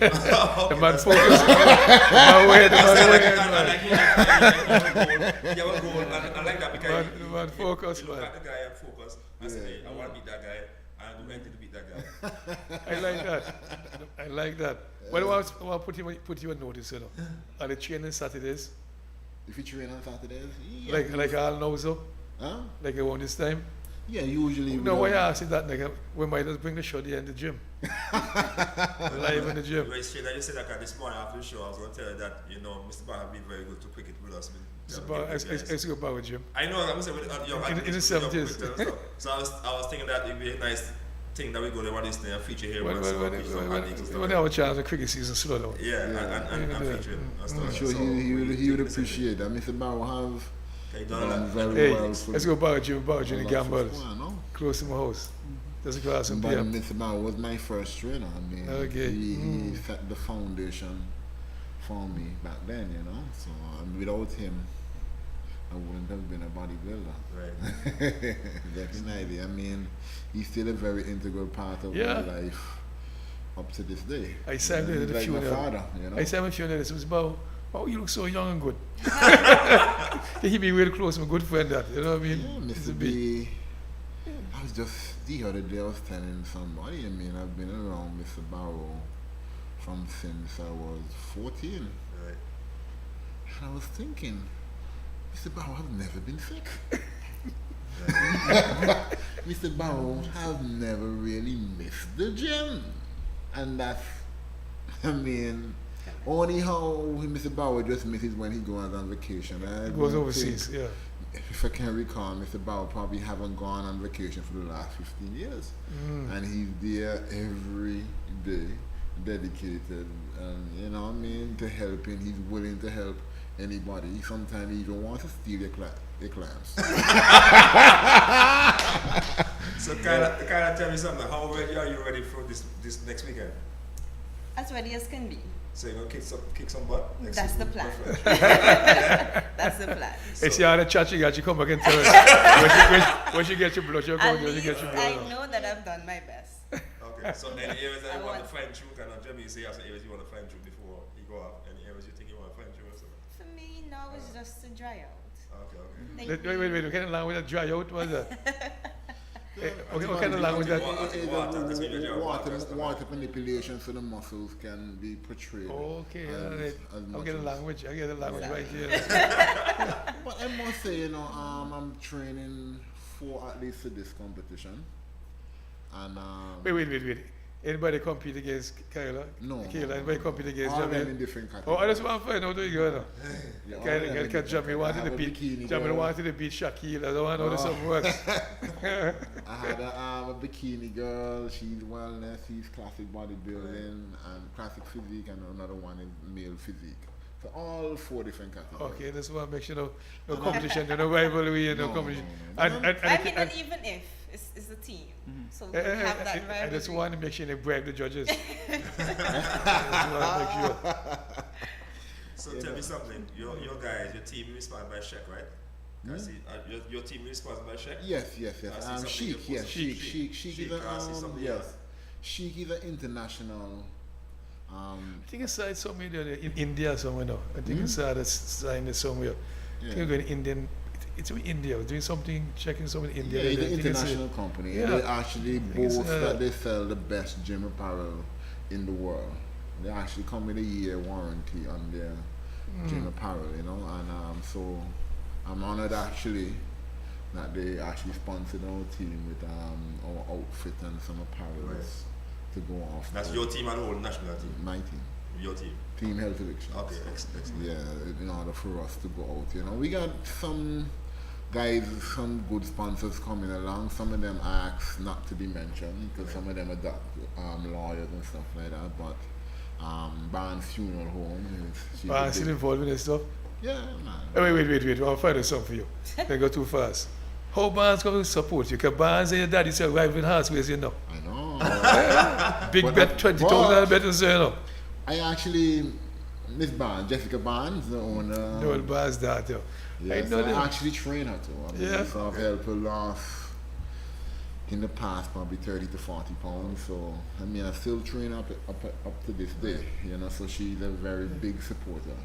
The man focus. The man wait, the man wait, I man. like you have a goal. I like that because Man, the man focus, you look man. at the guy and focus and say, hey, I want to beat that guy and do anything to beat that guy. I like that. I like that. But I want to put you on notice, you know. Are the training Saturdays? If you train on Saturdays, yeah. Like all now, so? Huh? Like around this time? Yeah, usually. No, why I ask you that, like, we might just bring the shoddy in the gym. Live in the gym. Well, it's straight that you said that this morning after the show, I was going to tell you that, Mr. Barr have been very good to cricket with us. Let's go back with gym. I know, I'm saying with young In the athletes, with young 70s. people and stuff. So I was thinking that it'd be a nice thing that we go there one this day and feature here When once a week, some athletes and stuff. they have a chance, the cricket season slow down. Yeah, and feature him and stuff. I'm sure So, he would appreciate that. Mr. Barrow have okay, done done that. very Hey, well. let's go back with gym and gambles. No? Close to my house. Doesn't cost some But PM. Mr. Barrow was my first trainer. I mean, Okay. he set the foundation for me back then, So without him, I wouldn't have been a bodybuilder. Right. Definitely. I mean, he's still a very integral part of Yeah. my life up to this day. I said him at He's the like my funeral. father, I said him at the funeral, it was about, oh, you look so young and good. He be real close, my good friend that, you know what I mean? Yeah, He's a Mr. big- B. I was just the other day I was telling somebody, I mean, I've been around Mr. Barrow from since I was 14. Right. And I was thinking, Mr. Barrow has never been sick. Mr. Barrow has never really missed the gym. And that's, I mean, only how Mr. Barrow just misses when he goes on vacation. He goes overseas, yeah. If I can recall, Mr. Barrow probably haven't gone on vacation for the last 15 years. And he's there every day, dedicated, and you know what I mean, to helping. He's willing to help anybody. Sometimes he even wants to steal your clams. So kind of tell me something. How ready are you ready for this next weekend? As ready as can be. So you're gonna kick some butt? Next That's week? the plan. Perfect. That's the plan. Hey, see how the chat you got, you come back and tell us. When you get your blood, you're At going, you least get your I blood. know that I've done my best. Okay, so any areas that I you want to want- fine tune, kind of Jeremy, you say you have some areas you want to fine tune before you go out. Any areas you think you want to fine tune or something? For me, now it's just to dry out. Okay. Thank Wait, what kind of language that dry out was that? Okay, what kind of language that? Water manipulation so the muscles can be portrayed. Okay, as- all right. as I'm much getting as- language. I get the language right here. But I must say, I'm training for at least for this competition. And Wait. Anybody compete against Kayla? No. Kayla, anybody compete against all them in Jamil? different Oh, I categories. just want to find out how you go now. Yeah, all them in Because different Jamil wanted I to have a beat, bikini Jamil girl. wanted to beat Shaquille. I don't want to know how this stuff works. I had a bikini girl, she's wellness, she's classic bodybuilding and classic physique, and another one is male physique. So all 4 different categories. Okay, just want to make sure no competition, no rivalry, no No, competition. no. And I mean, and even if it's a team, so we have that rivalry. I just want to make sure they bribe the judges. I just want to make sure. So tell me something. Your guys, your team is sponsored by Sheik, right? I see. Your team is sponsored by Sheik? Yes. I see something Sheik, you yes, posted. Sheik is I see something yes. else. Sheik is an international. I think it's signed somewhere there in India somewhere now. I think it's signed somewhere. I think Yeah. we're going Indian. It's in India. Doing something, checking something in India. Yeah, it's I an think it's, international company. yeah. They actually it's, boast that they sell the best gym apparel in the world. They actually come with a year warranty on their gym apparel, and so I'm honored actually that they actually sponsored our team with our outfit and some apparel Right. to go off. That's your team and the whole national team. My team. Your team. Team Health Elections. Okay, excellent. Yeah, in order for us to go out, we got some guys, some good sponsors coming along. Some of them I asked not to be mentioned because some of them are lawyers and stuff like that. But Barnes Funeral Home is she's a Barnes still big- involved in this stuff. Yeah, man. Wait. I'll find a song for you. They go too fast. How Barnes going to support you? Because Barnes and your daddy say rival Heartsways, you know. I know. Big But- bet, 20,000 but- bet, you know. I actually Miss Barnes, Jessica Barnes, the owner. Noel Barnes' daughter. I Yes, know I them. actually train her too. I mean, Yeah. so I've helped her lost in the past probably 30 to 40 pounds. So I mean, I still train her up to this day. You know, so she's a very big supporter.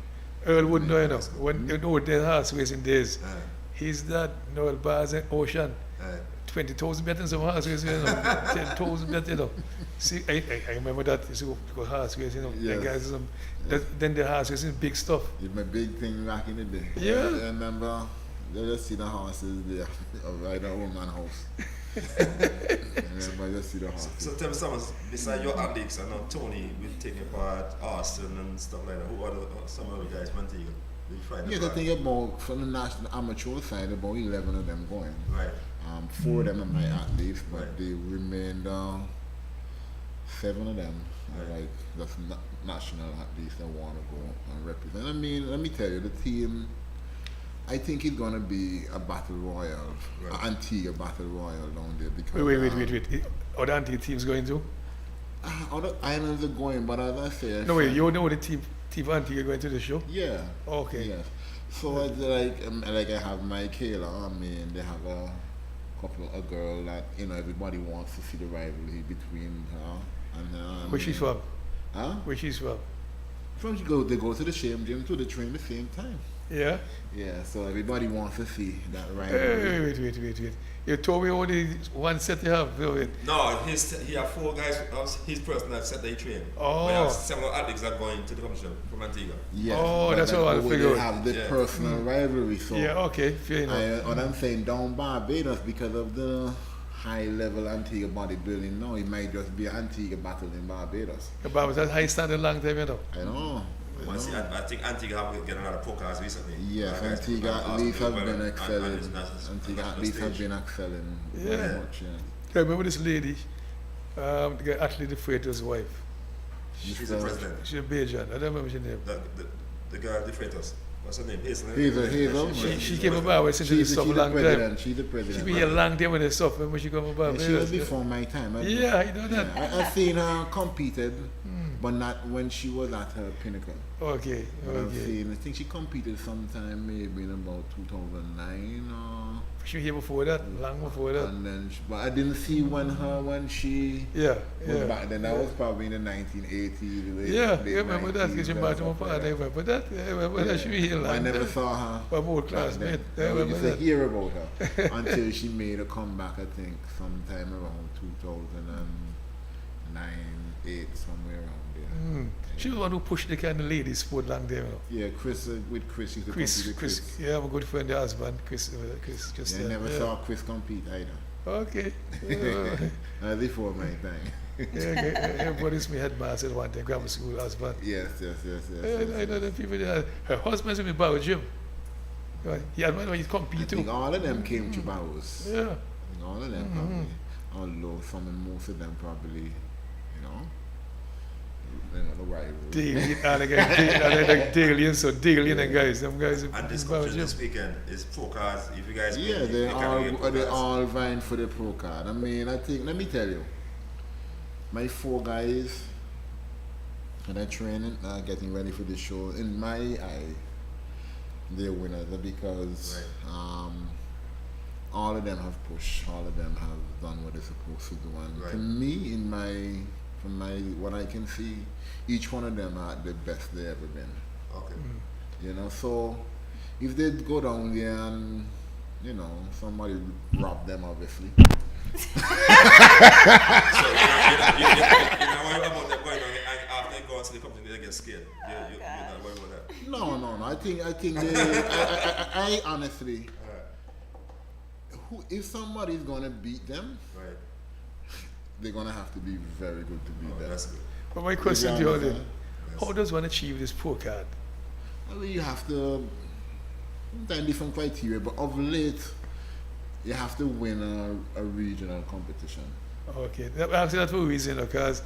Earl wouldn't know, you know. When you know the horse racing days, he's that Noel Barnes and Ocean. 20,000 bet in some horse racing, you know. 10,000 bet, you know. See, I remember that. Used to go horse racing, you know. Yes. And guys, then the horse racing, big stuff. It's my big thing back in the day. Yeah. I remember, they just see the horses there, right at woman house. I remember just see the horses. So tell me something, besides your athletes, I know Tony will take part, Austin and stuff like that. Who are some of the guys from Antigua? Did you find Yes, I them? think about, from the national amateur side, about 11 of them going. Right. 4 of them are my athletes, but Right. the remainder 7 of them are Right. like just national athletes that want to go and represent. I mean, let me tell you, the team, I think it's going to be a battle royal, Right. an Antigua battle royal down there. Because, Wait. Other anti teams going to? Other islands are going, but as I say, No, wait, you know the team anti going to the show? yeah. Okay. Yes. So it's like I have Michaela. I mean, they have a girl that everybody wants to see the rivalry between her and her. Where she's from? Huh? Where she's from? They go to the same gym too. They train the same time. Yeah? Yeah. So everybody wants to see that rivalry. Hey, wait. You told me only one set you have. Wait. No, he have 4 guys, his personal set they train. Oh. But he has several athletes that are going to the competition from Antigua. Yeah. Oh, but that's what I they figured. have the Yeah. personal rivalry. So Yeah, okay, fair enough. what I'm saying, down Barbados, because of the high level Antigua bodybuilding now, it might just be an Antigua battle in Barbados. But was that high standard long time, you know? I know. I see, I think Antigua have get another podcast recently. Yes, Guys, Antigua Austin athletes have well been and excelling. international Antigua athletes have stage. been excelling Yeah. very much. Yeah. I remember this lady, the athlete Freighter's wife. She's the president. She's a Bajan. I don't remember her name. The girl, the Freitas. What's her name? Hazel. Hazel. She came about with since the stuff a long time. She's the She president. been here a long time when they stuff. Remember she come about? Yeah, she was before my time. Yeah, I know that. I've seen her competed, but not when she was at her pinnacle. Okay, But I've okay. seen, I think she competed sometime maybe in about 2009 or. She was here before that, long before that. And then, but I didn't see when she Yeah, was yeah. back then. That was probably in the 1980s. late- Yeah, late you remember that 90s, because she and brought him stuff apart. like I that. remember that. I remember that she was here I long never time. saw her. But more back classmate. then. I I remember used to that. hear about her until she made a comeback, I think, sometime around 2009, 8, somewhere around there. She was the one who pushed the kind of ladies sport long time, you know. Yeah, Chris, with Chris, used to Chris, compete with Chris, yeah, I'm a good friend, the husband, Chris, just Yeah, I never saw Chris compete either. Okay. Before my time. Everybody's my headmaster at one time, grammar school husband. Yes. I know the people there. Her husband's in the bar with Jim. He had one when he I compete think too. all of them came to Barrows. Yeah. I think all of them probably. Although most of them probably, the rival. Daily and so daily and guys, them guys. And this bar with competition Jim. this weekend is pro cards. If you guys Yeah, win, they you can get pro they're cards. all vying for the pro card. I mean, I think, let me tell you, my 4 guys that are training, getting ready for the show, in my eye, they're winners because all of them have pushed, all of them have done what they're supposed to do. And to me, from what I can see, each one of them are the best they ever been. Okay. So if they go down there and, somebody rob them, obviously. So you know worry about them going on and after they go into the company they get scared. You're not worried about that. No. I think they, I honestly, if somebody's gonna beat them, Right. they're gonna have to be very good to beat them. That's good. But my question to you, understand? how does one achieve this pro card? I mean, you have to, sometimes different criteria, but of late, you have to win a regional competition. Okay, I'm saying that for a reason, because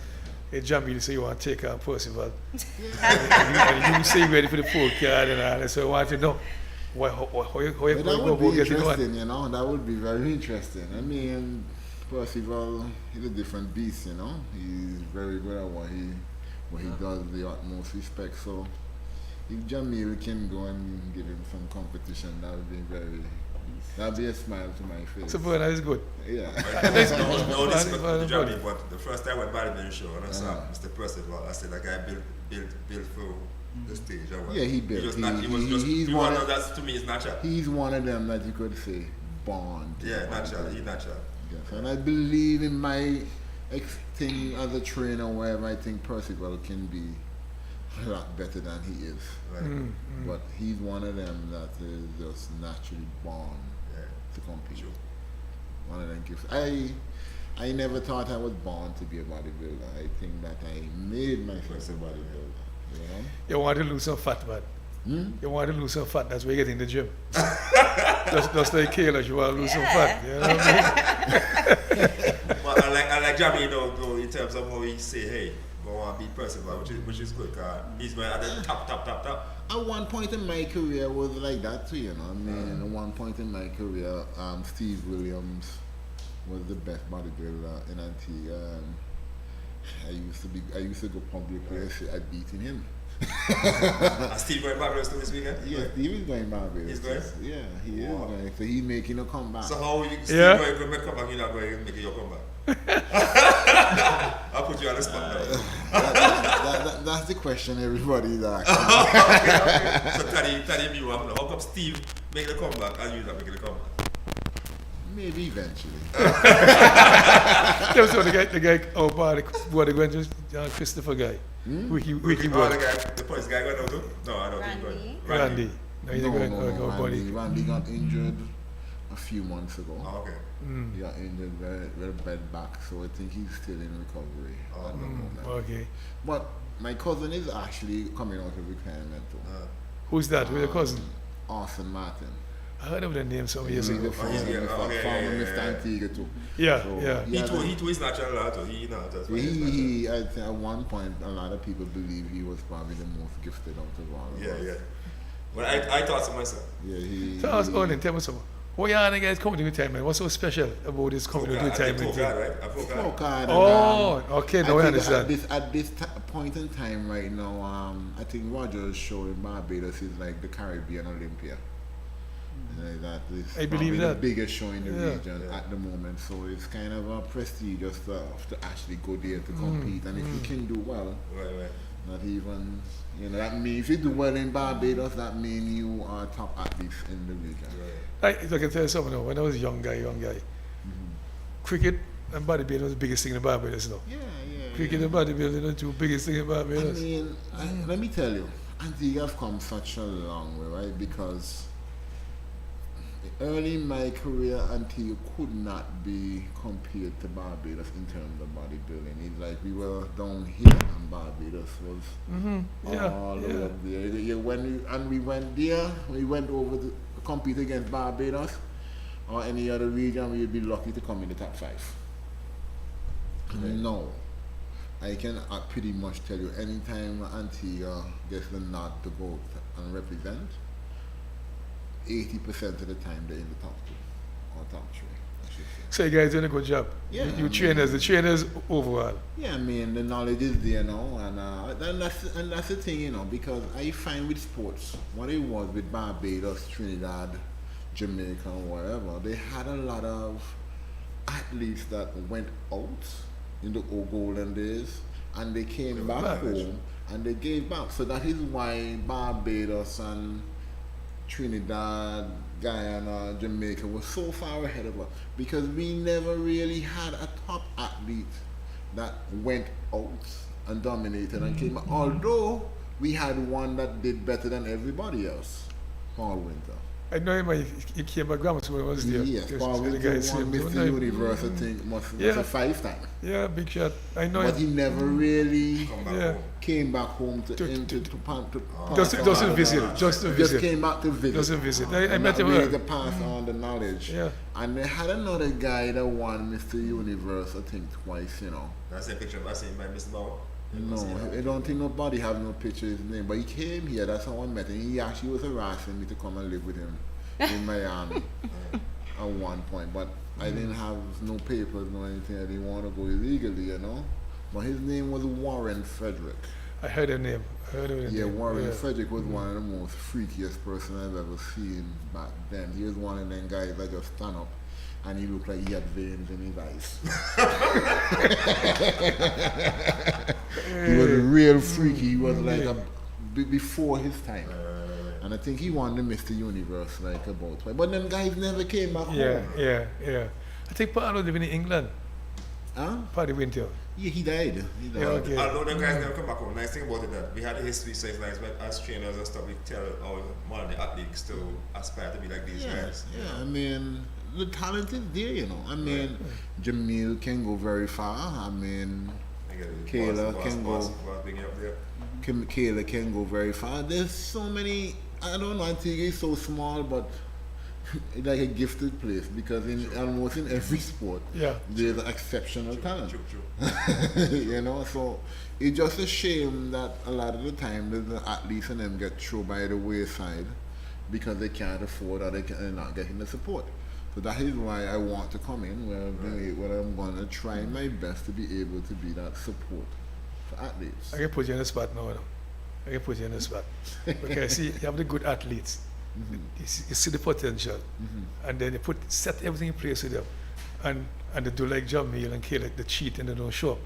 Jamil say you want to take on Percival. and you say you're ready for the pro card and all that, so I want to know how you But that would be get it one. interesting, that would be very interesting. I mean, Percival, he's a different beast, he's very good at what he does, the utmost respect, so If Jamil can go and give him some competition, that would be that'd be a smile to my face. So, that is good. Yeah. No, this is the journey, but the first time I went bodybuilding show, and I saw Mr. Percival, I said, that guy built for the stage. Yeah, he built. He's one of that, to me, is natural. He's one of them that you could say, born. Yeah, natural. He's natural. Yes, and I believe in my thing as a trainer, wherever I think Percival can be a lot better than he is. Right. But he's one of them that is just naturally born to compete. Sure. One of them gifts. I never thought I was born to be a bodybuilder. I think that I made myself a bodybuilder. You know? You want to lose some fat, man. You want to lose some fat, that's why you get in the gym. just like Kayla, you want to lose some fat. You know what I mean? But I like Jamie though, in terms of how he say, hey, go on beat Percival, which is good, because he's going at the top. At one point in my career was like that too, you know. I mean, at one point in my career, Steve Williams was the best bodybuilder in Antigua. I used to go publicly and say I'd beaten him. And Steve going Barbados this weekend? Yeah, Steve is going Barbados. He's going? Yeah, he is going. So he's making a comeback. So how you Steve going to make a comeback, you're not going to make your comeback? I'll put you on the spot now. That's the question everybody's asking. Okay. So tell him you have, how come Steve make the comeback and you not making the comeback? Maybe eventually. That was the guy, the guy, Christopher guy. Wiki the police guy going out too? No, I don't think going. Randy. Randy got injured a few months ago. Oh, okay. He got injured very bad back, so I think he's still in recovery at the moment. Okay. But my cousin is actually coming out of retirement too. Who's that? Who's your cousin? Austin Martin. I heard of the name some years He's ago. the former Mr. Antigua too. Yeah, So, yeah. He too is natural, so he not. That's why He I think at one point, a lot of people believe he was probably the most gifted out of all of us. Yeah. Well, I thought so myself. Yeah, So I was on and tell me something. What are the guys coming to retirement? What's so special about this coming to retirement thing? I forgot. Oh, okay, now I understand. At this point in time right now, I think Roger's show in Barbados is like the Caribbean Olympia. Like that is I believe that. the biggest show in the region at the moment. So it's kind of a prestigious stuff to actually go there to compete. And if you can do well, Right. not even, that means if you do well in Barbados, that means you are top athletes in the region. Right. I can tell you something now. When I was a young guy, cricket and bodybuilding was the biggest thing in Barbados now. Yeah. Cricket and bodybuilding are the two biggest things in I Barbados. mean, let me tell you, Antigua have come such a long way, right? Because early in my career, Antigua could not be compared to Barbados in terms of bodybuilding. It's like we were down here and Barbados was all the way up there. We went there, we went over to compete against Barbados or any other region, we would be lucky to come in the top 5. No. I can pretty much tell you, anytime Antigua gets the nod to go and represent, 80% of the time they're in the top 2 or top 3, I should say. So you guys doing a good job. Yeah, You trainers, the trainers overall. Yeah, I mean, the knowledge is there now, and that's the thing, because I find with sports, what it was with Barbados, Trinidad, Jamaica, and wherever, they had a lot of athletes that went out in the old golden days, and they came back home, and they gave back. So that is why Barbados and Trinidad, Guyana, Jamaica was so far ahead of us, because we never really had a top athlete that went out and dominated and came back. Although we had one that did better than everybody else, Paul Winter. I know him, he came back grammar school when I was there. Yes, Paul The Winter guy won saved me. Mr. Universe, I think, was a 5-time. Yeah, big shot. I know But him. he never really Come back Yeah. home. came back home to Just to visit. Just to Just visit. came back to visit. Just to visit. I And met not him really earlier. to pass on the knowledge. Yeah. And they had another guy that won Mr. Universe, I think, twice, That's a picture I seen by Mr. Bauer. No, I don't think nobody have no picture of his name. But he came here, that's how I met him. He actually was harassing me to come and live with him in Miami at one point. But I didn't have no papers, no anything. I didn't want to go illegally, But his name was Warren Frederick. I heard her name. Yeah, Warren Yeah. Frederick was one of the most freakiest person I've ever seen back then. He was one of them guys that just stand up and he looked like he had veins in his eyes. He was real freaky. He was like before his time. And I think he won the Mr. Universe like about twice. But them guys never came back Yeah, home. yeah. I think Paolo living in England. Huh? Paddy Winter. Yeah, he died. He died. Yeah, okay. Although them guys never come back home, nice thing about it that we had a history, so it's nice, but as trainers and stuff, we tell our one of the athletes to aspire to be like these guys. Yeah, I mean, the talent is there, you know. I mean, Jamil can go very far. I mean, Kayla can go. Kayla can go very far. There's so many. I don't know. I think it's so small, but it's like a gifted place because in almost in every sport, there's exceptional talent. True. You know, so it's just a shame that a lot of the time the athletes and them get thrown by the wayside because they can't afford or they're not getting the support. So that is why I want to come in where I'm going to try my best to be able to be that support for athletes. I can put you in the spot now. I can put you in the spot. Because see, you have the good athletes. You see the potential. And then you set everything in place with them. And they do like Jamil and Kayla, they cheat and they don't show up.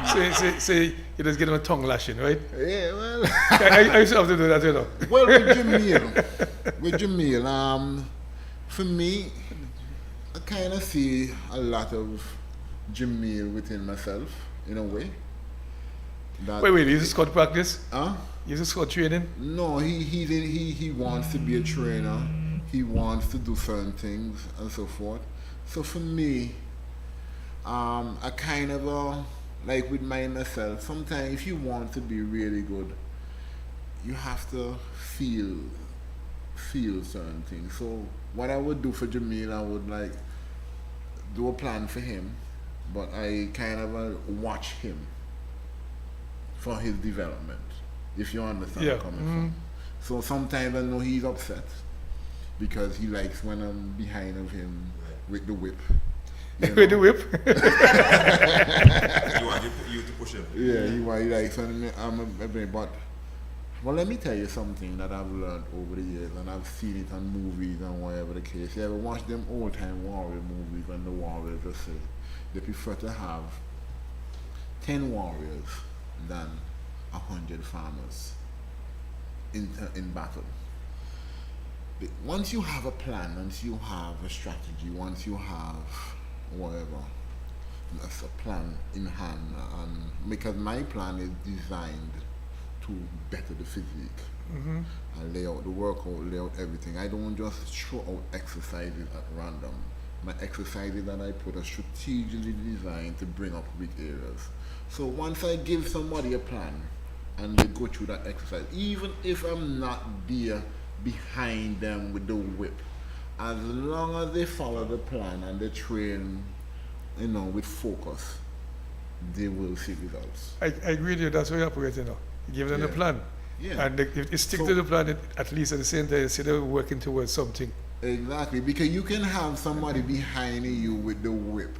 so you just get them a tongue lashing, right? Yeah, well. I used to have to do that, you know. Well, with Jamil, for me, I kind of see a lot of Jamil within myself, in a way. Wait, is this called practice? Huh? Is this called training? No, he wants to be a trainer. He wants to do certain things and so forth. So for me, I kind of like with myself. Sometimes if you want to be really good, you have to feel certain things. So what I would do for Jamil, I would like do a plan for him, but I kind of watch him for his development, if you understand where I'm coming from. So sometimes I know he's upset because he likes when I'm behind of him with the whip. With the whip? You want you to push him. Yeah, he likes when but well, let me tell you something that I've learned over the years, and I've seen it on movies and whatever the case. You ever watch them old-time warrior movies and the warriors just say they prefer to have 10 warriors than 100 farmers in battle. But once you have a plan, once you have a strategy, once you have whatever, that's a plan in hand, and because my plan is designed to better the physique. I lay out the workout, lay out everything. I don't just throw out exercises at random. My exercises that I put are strategically designed to bring up weak areas. So once I give somebody a plan and they go through that exercise, even if I'm not there behind them with the whip, as long as they follow the plan and they train, with focus, they will see results. I agree with you, that's how you operate, you give them a plan. Yeah. And if you stick to the plan, at least at the same time, see they're working towards something. Exactly, because you can have somebody behind you with the whip.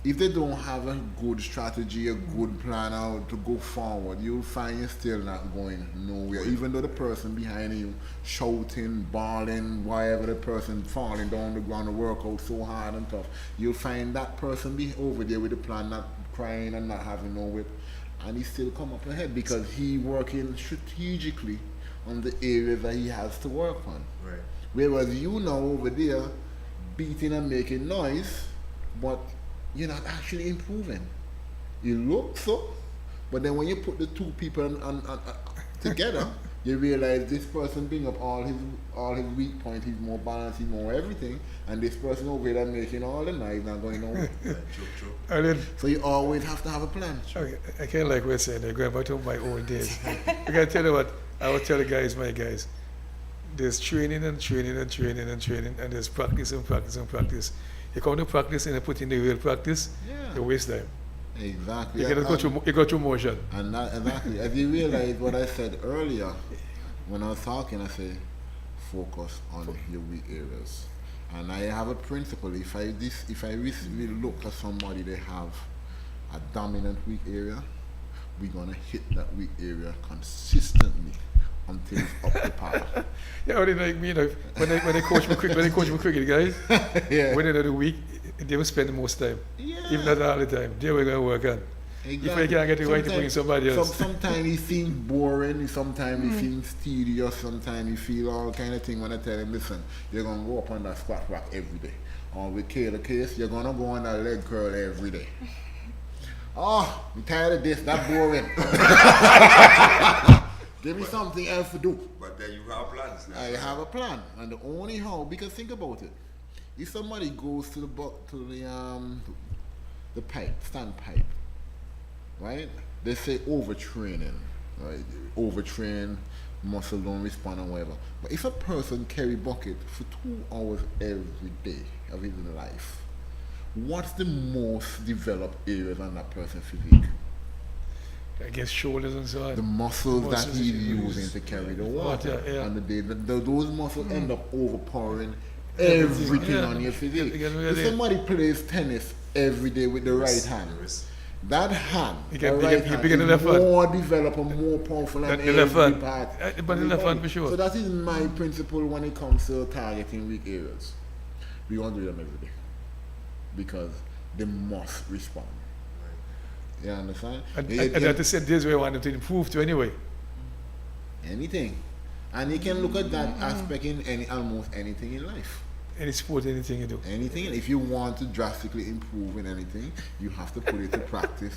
If they don't have a good strategy, a good plan out to go forward, you'll find you're still not going nowhere. Even though the person behind you shouting, bawling, whatever the person falling down the ground to work out so hard and tough, you'll find that person be over there with the plan, not crying and not having no whip, and he still come up ahead because he working strategically on the areas that he has to work on. Right. Whereas you now over there beating and making noise, but you're not actually improving. You look so, but then when you put the two people together, you realize this person bring up all his weak points. He's more balanced, he's more everything, and this person over there making all the noise, not going nowhere. True. And then, So you always have to have a plan. okay, I kind of like what you're saying, they're going back to my old days. I gotta tell you what, I would tell the guys, my guys, there's training and training and training and training, and there's practice and practice and practice. You come to practice and you put in the real practice, you waste time. Exactly. You go through motion. And that, exactly. As you realize what I said earlier, when I was talking, I said, focus on your weak areas. And I have a principle. If I really look at somebody, they have a dominant weak area, we're gonna hit that weak area consistently until it's up to par. Yeah, they like me, when they coach me cricket, guys, Yeah. when they do the week, they will spend the most time. Yeah. If not all the time, they will go work on. Exactly. If I can't get it right, to bring in somebody else. Sometimes it seems boring, sometimes it seems tedious, sometimes you feel all kind of thing when I tell him, listen, you're going to go up on that squat rack every day. Or with Kayla Case, you're going to go on that leg curl every day. Oh, I'm tired of this, that's boring. Give me something else to do. But then you have plans now. I have a plan, and the only how, because think about it. If somebody goes to the pipe, standpipe, right? They say overtraining, right? Overtrain, muscle don't respond or whatever. But if a person carry bucket for 2 hours every day of his life, what's the most developed areas on that person's physique? I guess shoulders and so on. The muscles that Muscles he's he uses. using to carry the water. Yeah. And those muscles end up overpowering everything Yeah. on your physique. Yeah, If somebody plays tennis every day with the right hand, that hand, You the can right hand, begin the is left hand. more developed and more powerful than The left every hand. part. But the of left hand body. for sure. So that is my principle when it comes to targeting weak areas. We want to do them every day because they must respond. You understand? And It- at the same days where I want them to improve to anyway. anything. And you can look at that aspect in almost anything in life. Any sport, anything you do. Anything. If you want to drastically improve in anything, you have to put it to practice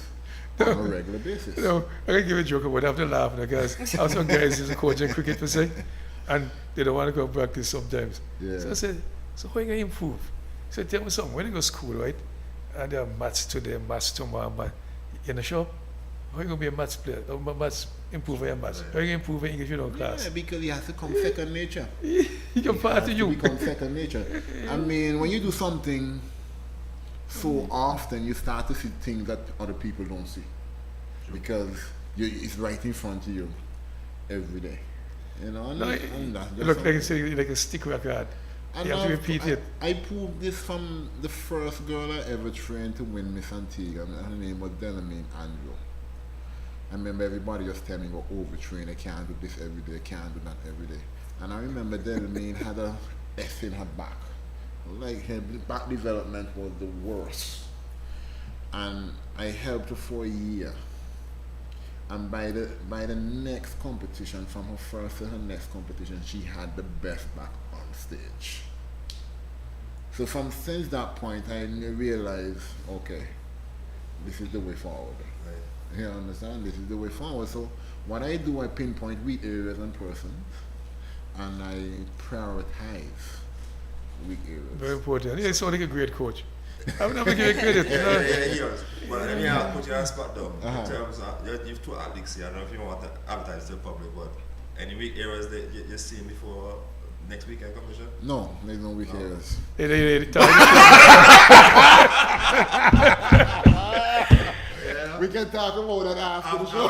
on a regular basis. You know, I can give a joke about it. I have to laugh because I have some guys who's a coach in cricket per se, and they don't want to go practice sometimes. Yeah. So I said, so how are you going to improve? He said, tell me something. When you go to school, right? And there are maths today, maths tomorrow, but in the shop, how are you going to be a maths player? Or maths improve your maths? How are you going to improve your English in your class? Yeah, because it has to come second nature. He can part to It you. become second nature. I mean, when you do something so often, you start to see things that other people don't see. Because it's right in front of you every day. You know, No, and that's you just look like, something. like a stick record. And You have to repeat it. I proved this from the first girl I ever trained to win Miss Antigua. Her name was Delamain Andrew. I remember everybody just telling me about overtrain. I can't do this every day. I can't do that every day. And I remember Delamain had a S in her back. Like her back development was the worst. And I helped her for a year. And by the next competition, from her first to her next competition, she had the best back on stage. So since that point, I realized, okay, this is the way forward. Right. You understand? This is the way forward. So what I do, I pinpoint weak areas and persons, and I prioritize weak Very areas. important. Yeah, sound like a great coach. I would never give you credit. You Yeah, know? he does. But let me put you on spot though. Uh-huh. In terms of, you've two athletes here. I don't know if you want to advertise to the public, but any weak areas that you're seeing before next weekend competition? No, there's no weak areas. We can talk about that after the show.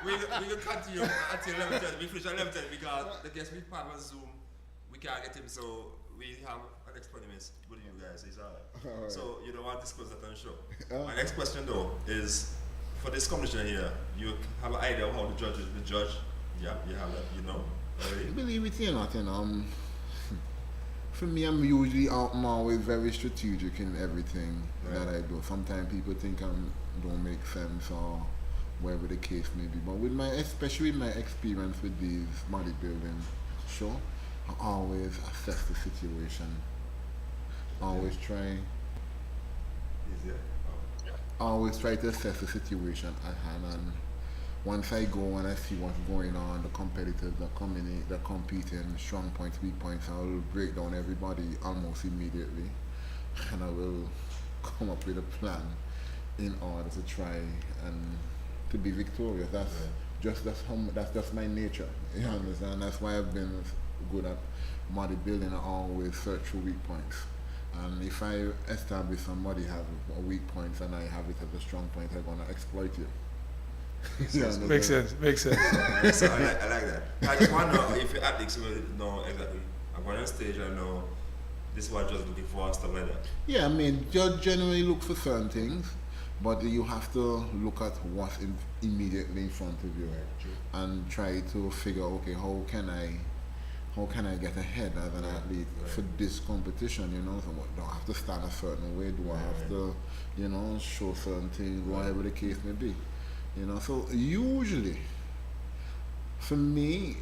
We can continue until 11:30. We finish at 11:30 because the guest we part on Zoom, we can't get him, so we have an next 20 minutes with you guys. It's alright. So you don't want to discuss that on the show. My next question though is, for this competition here, you have an idea of how the judges will judge? Yeah, you have that, you know already? Believe it or not, for me, I'm always very strategic in everything that I do. Sometimes people think I don't make sense or whatever the case may be. But especially my experience with these bodybuilding show, I always assess the situation. Always try to assess the situation at hand, and once I go and I see what's going on, the competitors are coming in, they're competing, strong points, weak points, I will break down everybody almost immediately, and I will come up with a plan in order to try and to be victorious. That's just my nature. You understand? That's why I've been good at bodybuilding. I always search for weak points. And if I establish somebody has a weak point and I have it as a strong point, I'm gonna exploit you. Makes sense. So I like that. I just want to know if your athletes will know exactly. I'm going on stage, I know this is what I just looking for and stuff like that. Yeah, I mean, just generally look for certain things, but you have to look at what's immediately in front of you and try to figure, okay, how can I get ahead as an athlete for this competition, you know? So do I have to stand a certain way? Do I have to, you know, show certain things, whatever the case may be? You know, so usually, for me,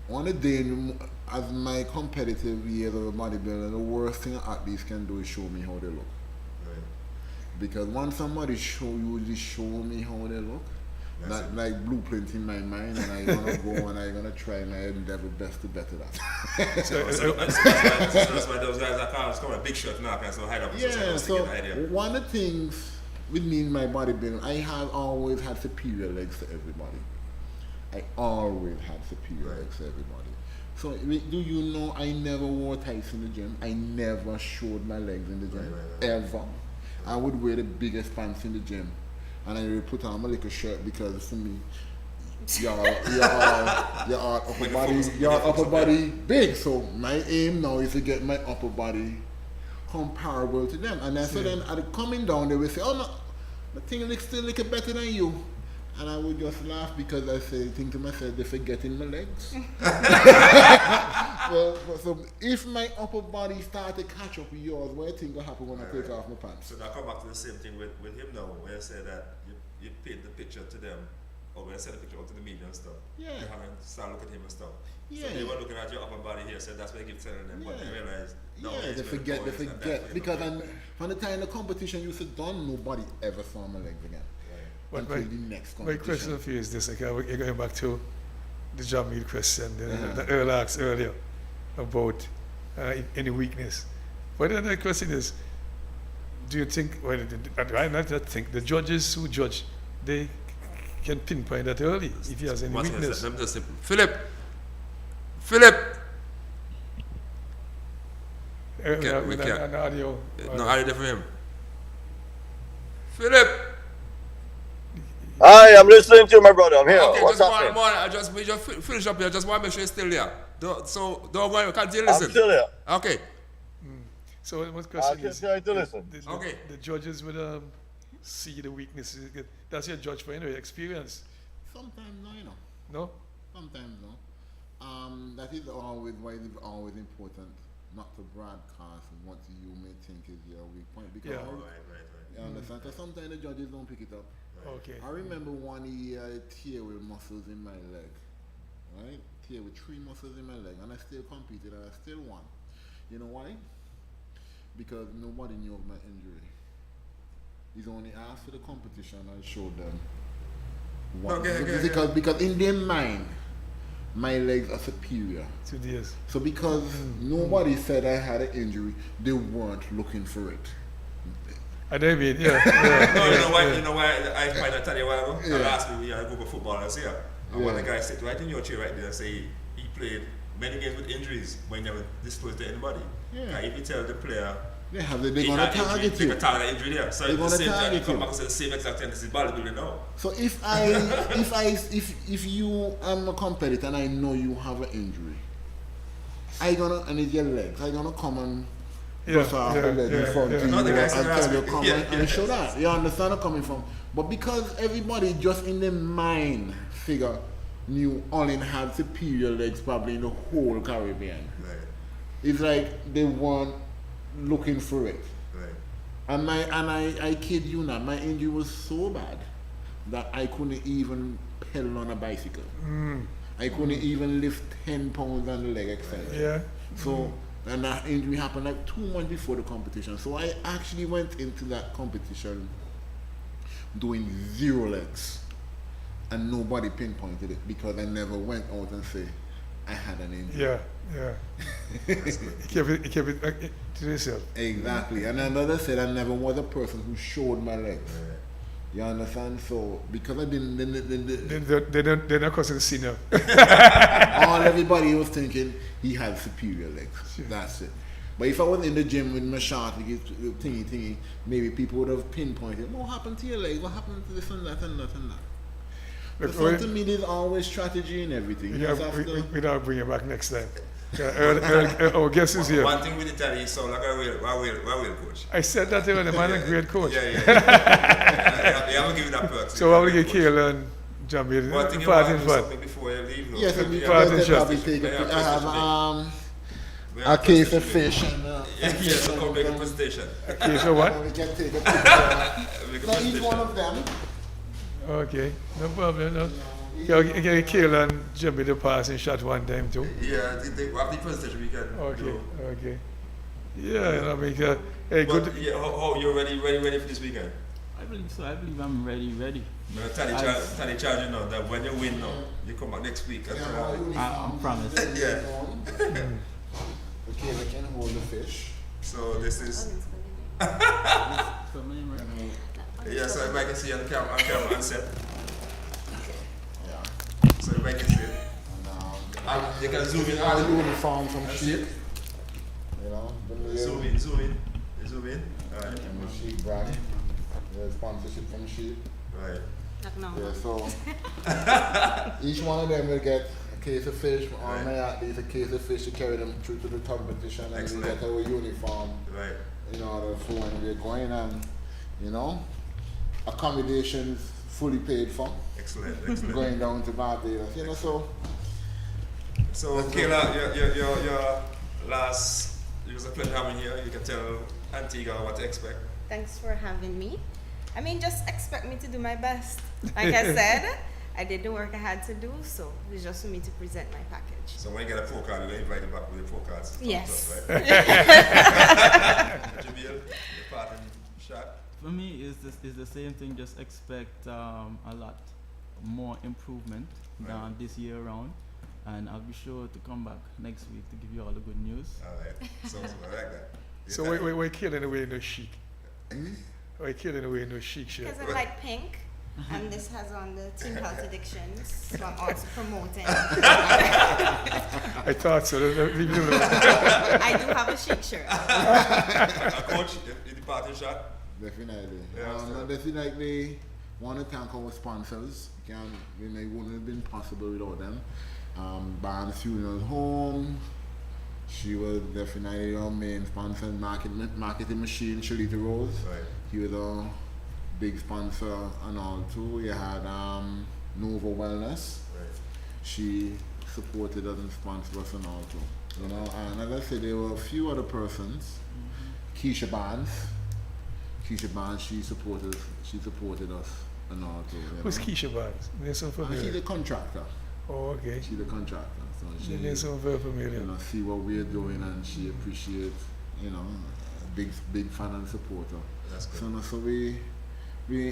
on a day, as my competitive years of bodybuilding, the worst thing athletes can do is show me how they look. Right. Because once somebody usually show me how they look, that like blueprint in my mind, and I'm gonna go and I'm gonna try my endeavor best to better that. So that's why those guys are called a big shot now, so hide up. Yeah, so one of the things with me in my bodybuilding, I have always had superior legs to everybody. I always had superior legs to everybody. So do you know I never wore tights in the gym? I never showed my legs in the gym, ever. I would wear the biggest pants in the gym, and I would put on my little shirt because for me, your upper body big. So my aim now is to get my upper body comparable to them. And then, so then at coming down, they will say, "Oh no, the thing looks still a little better than you." And I would just laugh because I think to myself, they're forgetting my legs. So if my upper body start to catch up with yours, what do you think will happen when I take off my pants? So now come back to the same thing with him now, where you say that you paint the picture to them, or when you send the picture out to the media and stuff, Yeah. you haven't start looking at him and stuff. Yeah. So they were looking at your upper body here, so that's why you keep telling them, but they realize, no, Yeah, they forget. Because from the time the competition used to done, nobody ever saw my legs again. But Until the next my competition. question for you is this, okay, you're going back to the Jamil question that Earl asked earlier about any weakness. But then the question is, do you think, well, I not think, the judges who judge, they can pinpoint that early if he has any weakness? Let me just say, Philip! We can't. An audio. No, I read it for him. Philip! Hi, I'm listening to you, my brother. I'm here. Okay, What's just happening? we just finish up here. Just want to make sure you're still there. Don't go. Continue listen. I'm still here. Okay. So what I'm question just is, trying to listen. Okay. the judges would see the weaknesses. That's your judge for anyway, experience. Sometimes no, you know. No? Sometimes no. That is always why it's always important not to broadcast what you may think is your weak point. Because Right. you understand? Because sometimes the judges don't pick it up. Okay. I remember one year I tear with muscles in my leg. Right? Tear with 3 muscles in my leg, and I still competed and I still won. You know why? Because nobody knew of my injury. It's only after the competition I showed them what. Because in their mind, my legs are superior. 2 days. So because nobody said I had an injury, they weren't looking for it. I mean, yeah. You know why I find that tell you a while ago? I asked me, we are a group of footballers here. And one of the guys said, right in your chair right there and say he played many games with injuries, but he never disclosed to anybody. Yeah. If you tell the player They're gonna target they you. can target injury there. So They're it's the gonna same thing, you target come you. back and say the same exact thing, this is bodybuilding now. So if you am a competitor and I know you have an injury, and it's your legs, I gonna come and just off the leg in front of you No, the guy said and tell you that's- come and show that. You understand where I'm coming from? But because everybody just in their mind figure knew Olin had superior legs probably in the whole Caribbean. Right. It's like they weren't looking for it. Right. And I kid you not, my injury was so bad that I couldn't even pedal on a bicycle. I couldn't even lift 10 pounds on the leg exercise. Yeah. So, and that injury happened like 2 months before the competition. So I actually went into that competition doing 0 legs. And nobody pinpointed it because I never went out and say I had an injury. Yeah. He kept it to yourself. Exactly. And another said I never was a person who showed my legs. You understand? So because I didn't, They're not considered senior. all everybody was thinking he had superior legs. Sure. That's it. But if I was in the gym with my shot, thingy, maybe people would have pinpointed, what happened to your legs? What happened to this and that and that and that? Look, So to me, there's always strategy in everything. You just have to- we don't bring it back next time. Our guest is here. One thing with Italy, you sound like a real coach. I said that earlier, the man a great coach. Yeah. You haven't given that perk. So I will get Kayla and Jamie. One thing you Part want in to do what? something before you leave. No? Yes, Yeah, and we Part in can shop. probably take a I have a case of fish and Yeah, so come make a presentation. Okay, so what? we can take a picture. Make a Now each presentation. one of them. Okay, no problem. No. Okay, Kayla and Jamie the passing shot one time too. Yeah, after the presentation we can Okay, do. okay. Yeah, you know, because, hey, But good. yeah, how you ready for this weekend? I believe so. I believe I'm ready. No, Tally charge you know that when you win now, you come back next week. And, I promise. yeah. Okay, we can hold the fish. So this is So many right now. yeah. So everybody can see on camera and set. Yeah. So everybody can see it. And And you can zoom in. the uniform from That's Sheik. it. You know, the Zoom in. Alright. And the Sheik brand. The sponsorship from Sheik. Right. Yeah, so each one of them will get a case of fish, or Right. may at least a case of fish to carry them through to the competition, and we Excellent. get our uniform Right. in order for when we're going, and you know, accommodations fully paid for, Excellent. going down to Barbados. You know, so So Kayla, your last. It was a pleasure having you here. You can tell Antigua what to expect. Thanks for having me. I mean, just expect me to do my best. Like I said, I did the work I had to do, so it's just for me to present my package. So when you get a pro card, we're invite you back with the pro cards. Yes. Right? Jamil, your parting shot. For me, is the same thing. Just expect a lot more improvement than this year around, and I'll be sure to come back next week to give you all the good news. Alright. So I like that. So we're killing away no chic. We're killing away no chic shirt. Because I like pink, and this has on the Team Health Addictions, so I'm also promoting. I thought so. Leave it alone. I do have a chic shirt. A coach, in the parting shot. definitely. Yeah, so- And definitely want to thank our sponsors. It wouldn't have been possible without them. Barnes Funeral Home. She was definitely our main sponsor, marketing machine, Shalita Rose. Right. He was a big sponsor and all too. You had Nova Wellness. Right. She supported us and sponsored us and all too. You know, and as I said, there were a few other persons. Keisha Barnes, she supported us and all too. You Who's know. Keisha Barnes? There's some She's familiar. a contractor. Oh, okay. She's a contractor. So she, There's some very familiar. you know, see what we're doing, and she appreciates, you know, a big fan and supporter. That's good. So, no, so we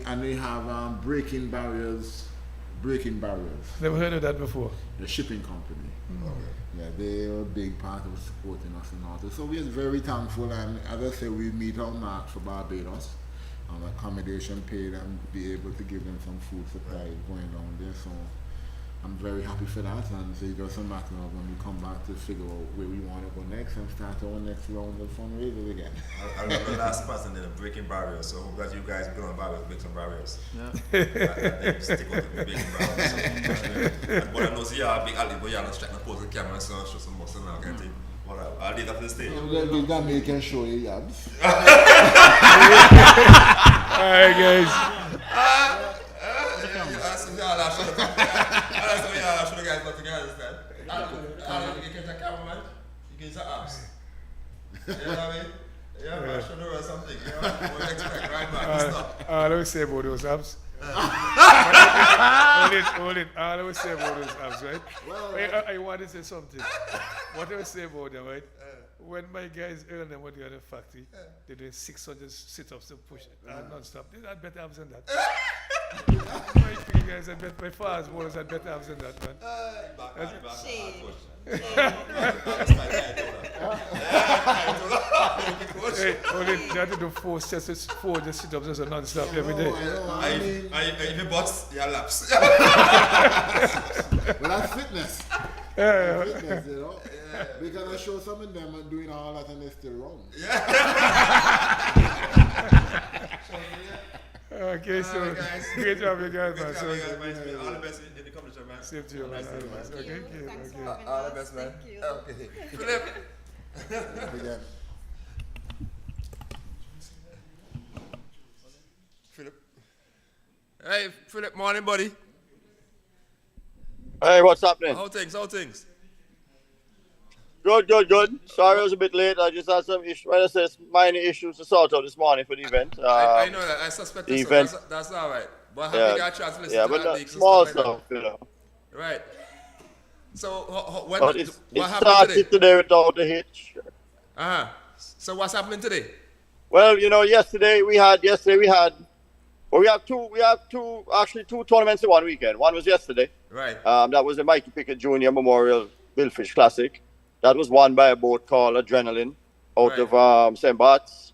have breaking barriers. Never heard of that before. The shipping company. Okay. Yeah, they are a big part of supporting us and all that. So we are very thankful, and as I say, we meet our mark for Barbados. Accommodation paid, and be able to give them some food supply going down there. So I'm very happy for that, and it's just a matter of when we come back to figure out where we want to go next and start our next round of fundraisers again. I remember the last person then breaking barriers, so hope that you guys build on barriers, break some barriers. Yeah. And stick out with breaking barriers. But I know see you are a big alley, but you're not trying to pose the camera and so show some muscle now, can't you? But I'll leave that to the stage. We're gonna make and show you abs. Alright, guys. I'll show the guys what you guys understand. You can take cameraman, you can use your abs. You know what I mean? Yeah, man, show the world something, you know? What you expect, right back, stop. All I would say about those abs. Hold it. All I would say about those abs, right? Well, I want to say something. What I would say about them, right? When my guys earn them when they're in the factory, they're doing 600 sit-ups to push non-stop. They had better abs than that. My three guys had better, my fast bowlers had better abs than that, man. Shame. Hey, only they had to do 4 sit-ups as a non-stop every day. If you box, you laps. Well, that's fitness. Yeah. Fitness, you know? Because I show some of them are doing all that and they're still wrong. Okay, so guys. great job, you guys, man. Good So, job, you guys, man. It's been all the best in the competition, man. same to you, man. All the best. Thank Okay, you. okay, Thanks for okay. having All the us. best, man. Thank you. Okay. Philip. Again. Philip. Hey, Philip, morning, buddy. Hey, what's happening? How things? How things? Good, good, good. Sorry I was a bit late. I just had some minor issues to sort out this morning for the event. I know that. I suspect the so. event, That's all right. But have yeah, you got a chance to listen yeah, to but that not leaks and small stuff like stuff, you know. that? Right. So, what But it happened today? started today without a hitch. Uh-huh. So, what's happening today? Well, you know, yesterday we had, well, actually two tournaments in one weekend. One was yesterday. Right. That was the Mikey Pickett Jr. Memorial Billfish Classic. That was won by a boat called Adrenaline out Right. of St. Bart's.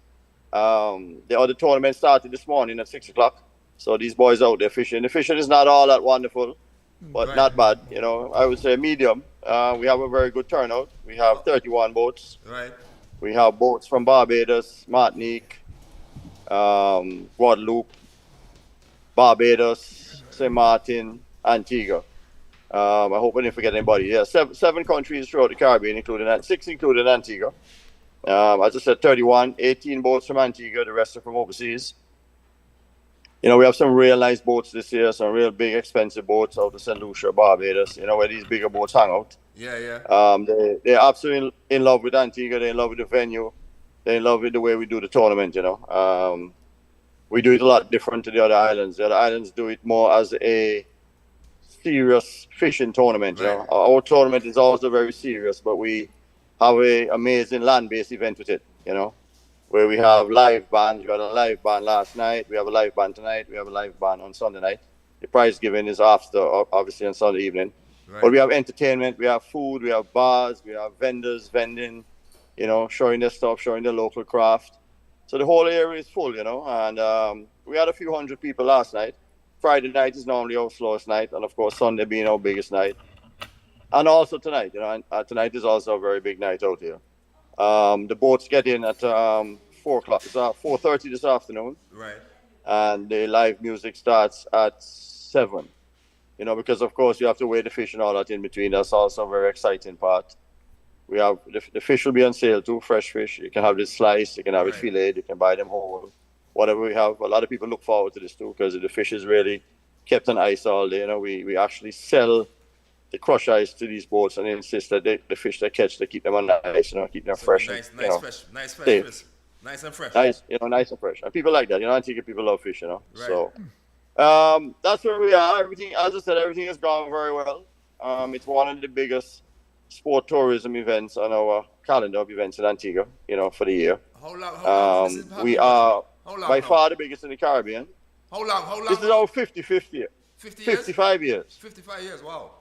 The other tournament started this morning at 6 o'clock. So these boys out there fishing. The fishing is not all that wonderful, but Right. not bad. You know, I would say medium. We have a very good turnout. We have 31 boats. Right. We have boats from Barbados, Martinique, Guadeloupe, Barbados, St. Martin, Antigua. I hope I didn't forget anybody. Yeah, seven countries throughout the Caribbean, six including Antigua. As I said, 31, 18 boats from Antigua, the rest are from overseas. You know, we have some real nice boats this year, some real big, expensive boats out of St. Lucia, Barbados, you know, where these bigger boats hang out. Yeah, yeah. They're absolutely in love with Antigua. They're in love with the venue. They're in love with the way we do the tournament, you know. We do it a lot different to the other islands. The other islands do it more as a serious fishing tournament, you know. Right. Our tournament is also very serious, but we have an amazing land-based event with it, you know, where we have live bands. We got a live band last night. We have a live band tonight. We have a live band on Sunday night. The prize giving is after, obviously, on Sunday evening. Right. But we have entertainment. We have food. We have bars. We have vendors vending, you know, showing their stuff, showing their local craft. So the whole area is full, you know. And we had a few hundred people last night. Friday night is normally our slowest night, and of course Sunday being our biggest night, and also tonight. You know, and tonight is also a very big night out here. The boats get in at 4 o'clock. It's 4:30 this afternoon, Right. and the live music starts at 7. You know, because of course you have to weigh the fish and all that in between. That's also a very exciting part. We have the fish will be on sale too, fresh fish. You can have it sliced, you can have it Right. filleted, you can buy them whole. Whatever we have, a lot of people look forward to this too because the fish is really kept on ice all day. You know, we actually sell the crush ice to these boats and insist that the fish they catch, they keep them on the ice, you know, keep them So fresh. nice, and, nice, you know, fresh, nice, fresh safe. fish. Nice and fresh. Nice, you know, nice and fresh. And people like that. You know, Antigua people love fish, you know. Right. So that's where we are. Everything, as I said, everything has gone very well. It's one of the biggest sport tourism events on our calendar of events in Antigua, you know, for the year. How long this is We happening? are How long by now? far the biggest in the Caribbean. How long? This is our 55th year. 50 years? 55 years. 55 years, wow.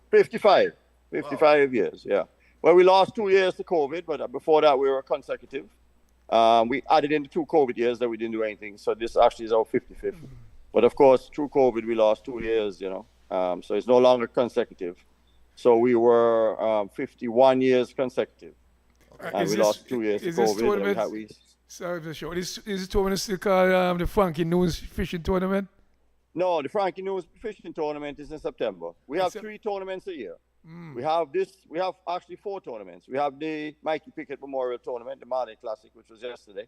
55. 55 years, yeah. Well, we lost 2 years to COVID, but before that we were consecutive. We added in the 2 COVID years that we didn't do anything. So this actually is our 55th. But of course, through COVID, we lost 2 years, you know. So it's no longer consecutive. So we were 51 years consecutive. And we lost 2 years to is this COVID. tournament, And we sorry for the show, is this tournament still called the Frankie News Fishing Tournament? No, the Frankie News Fishing Tournament is in September. We have 3 tournaments a year. We have actually 4 tournaments. We have the Mikey Pickett Memorial Tournament, the Mandela Classic, which was yesterday.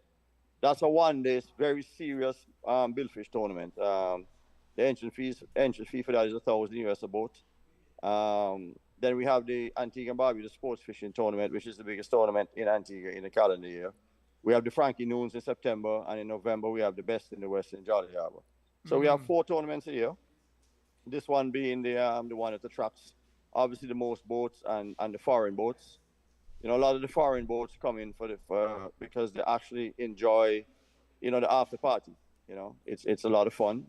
That's a one-day, very serious billfish tournament. The entrance fee for that is $1,000 a boat. Then we have the Antigua and Barbuda Sports Fishing Tournament, which is the biggest tournament in Antigua in the calendar year. We have the Frankie Noons in September, and in November we have the Best in the West in Jolly Harbor. So we have 4 tournaments a year. This one being the one that attracts obviously the most boats and the foreign boats. You know, a lot of the foreign boats come in because they actually enjoy, you know, the after party. You know, it's a lot of fun.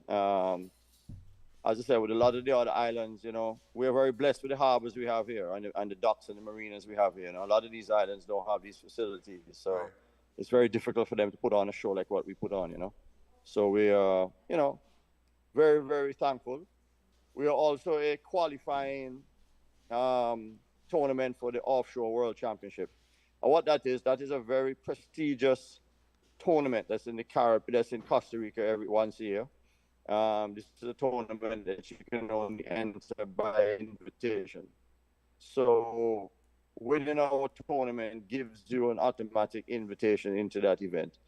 As I said, with a lot of the other islands, you know, we're very blessed with the harbors we have here and the docks and the marinas we have here. You know, a lot of these islands don't have these facilities, so Right. it's very difficult for them to put on a show like what we put on. You know, so we are, you know, very, very thankful. We are also a qualifying tournament for the Offshore World Championship. And what that is a very prestigious tournament that's in the Caribbean, that's in Costa Rica once a year. This is a tournament that you can only enter by invitation. So winning our tournament gives you an automatic invitation into that event.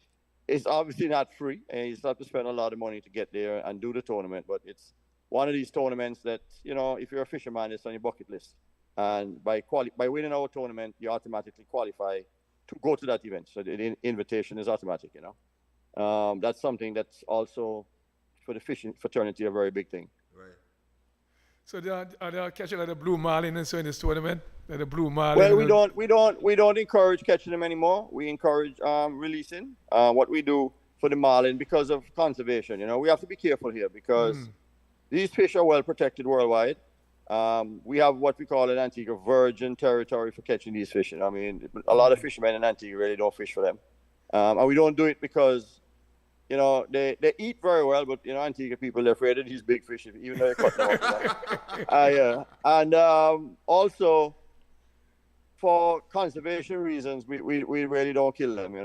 It's obviously not free, and you still have to spend a lot of money to get there and do the tournament. But it's one of these tournaments that, if you're a fisherman, it's on your bucket list. And by winning our tournament, you automatically qualify to go to that event. So the invitation is automatic. That's something that's also for the fishing fraternity a very big thing. Right. So are they catching like the blue marlin and so in this tournament? Like the blue marlin. Well, we don't encourage catching them anymore. We encourage releasing. What we do for the marlin because of conservation. We have to be careful here because these fish are well protected worldwide. We have what we call in Antigua virgin territory for catching these fish. I mean, a lot of fishermen in Antigua really don't fish for them, and we don't do it because they eat very well, but Antigua people, they're afraid of these big fish, even though they cut them up. Yeah. And also for conservation reasons, we really don't kill them.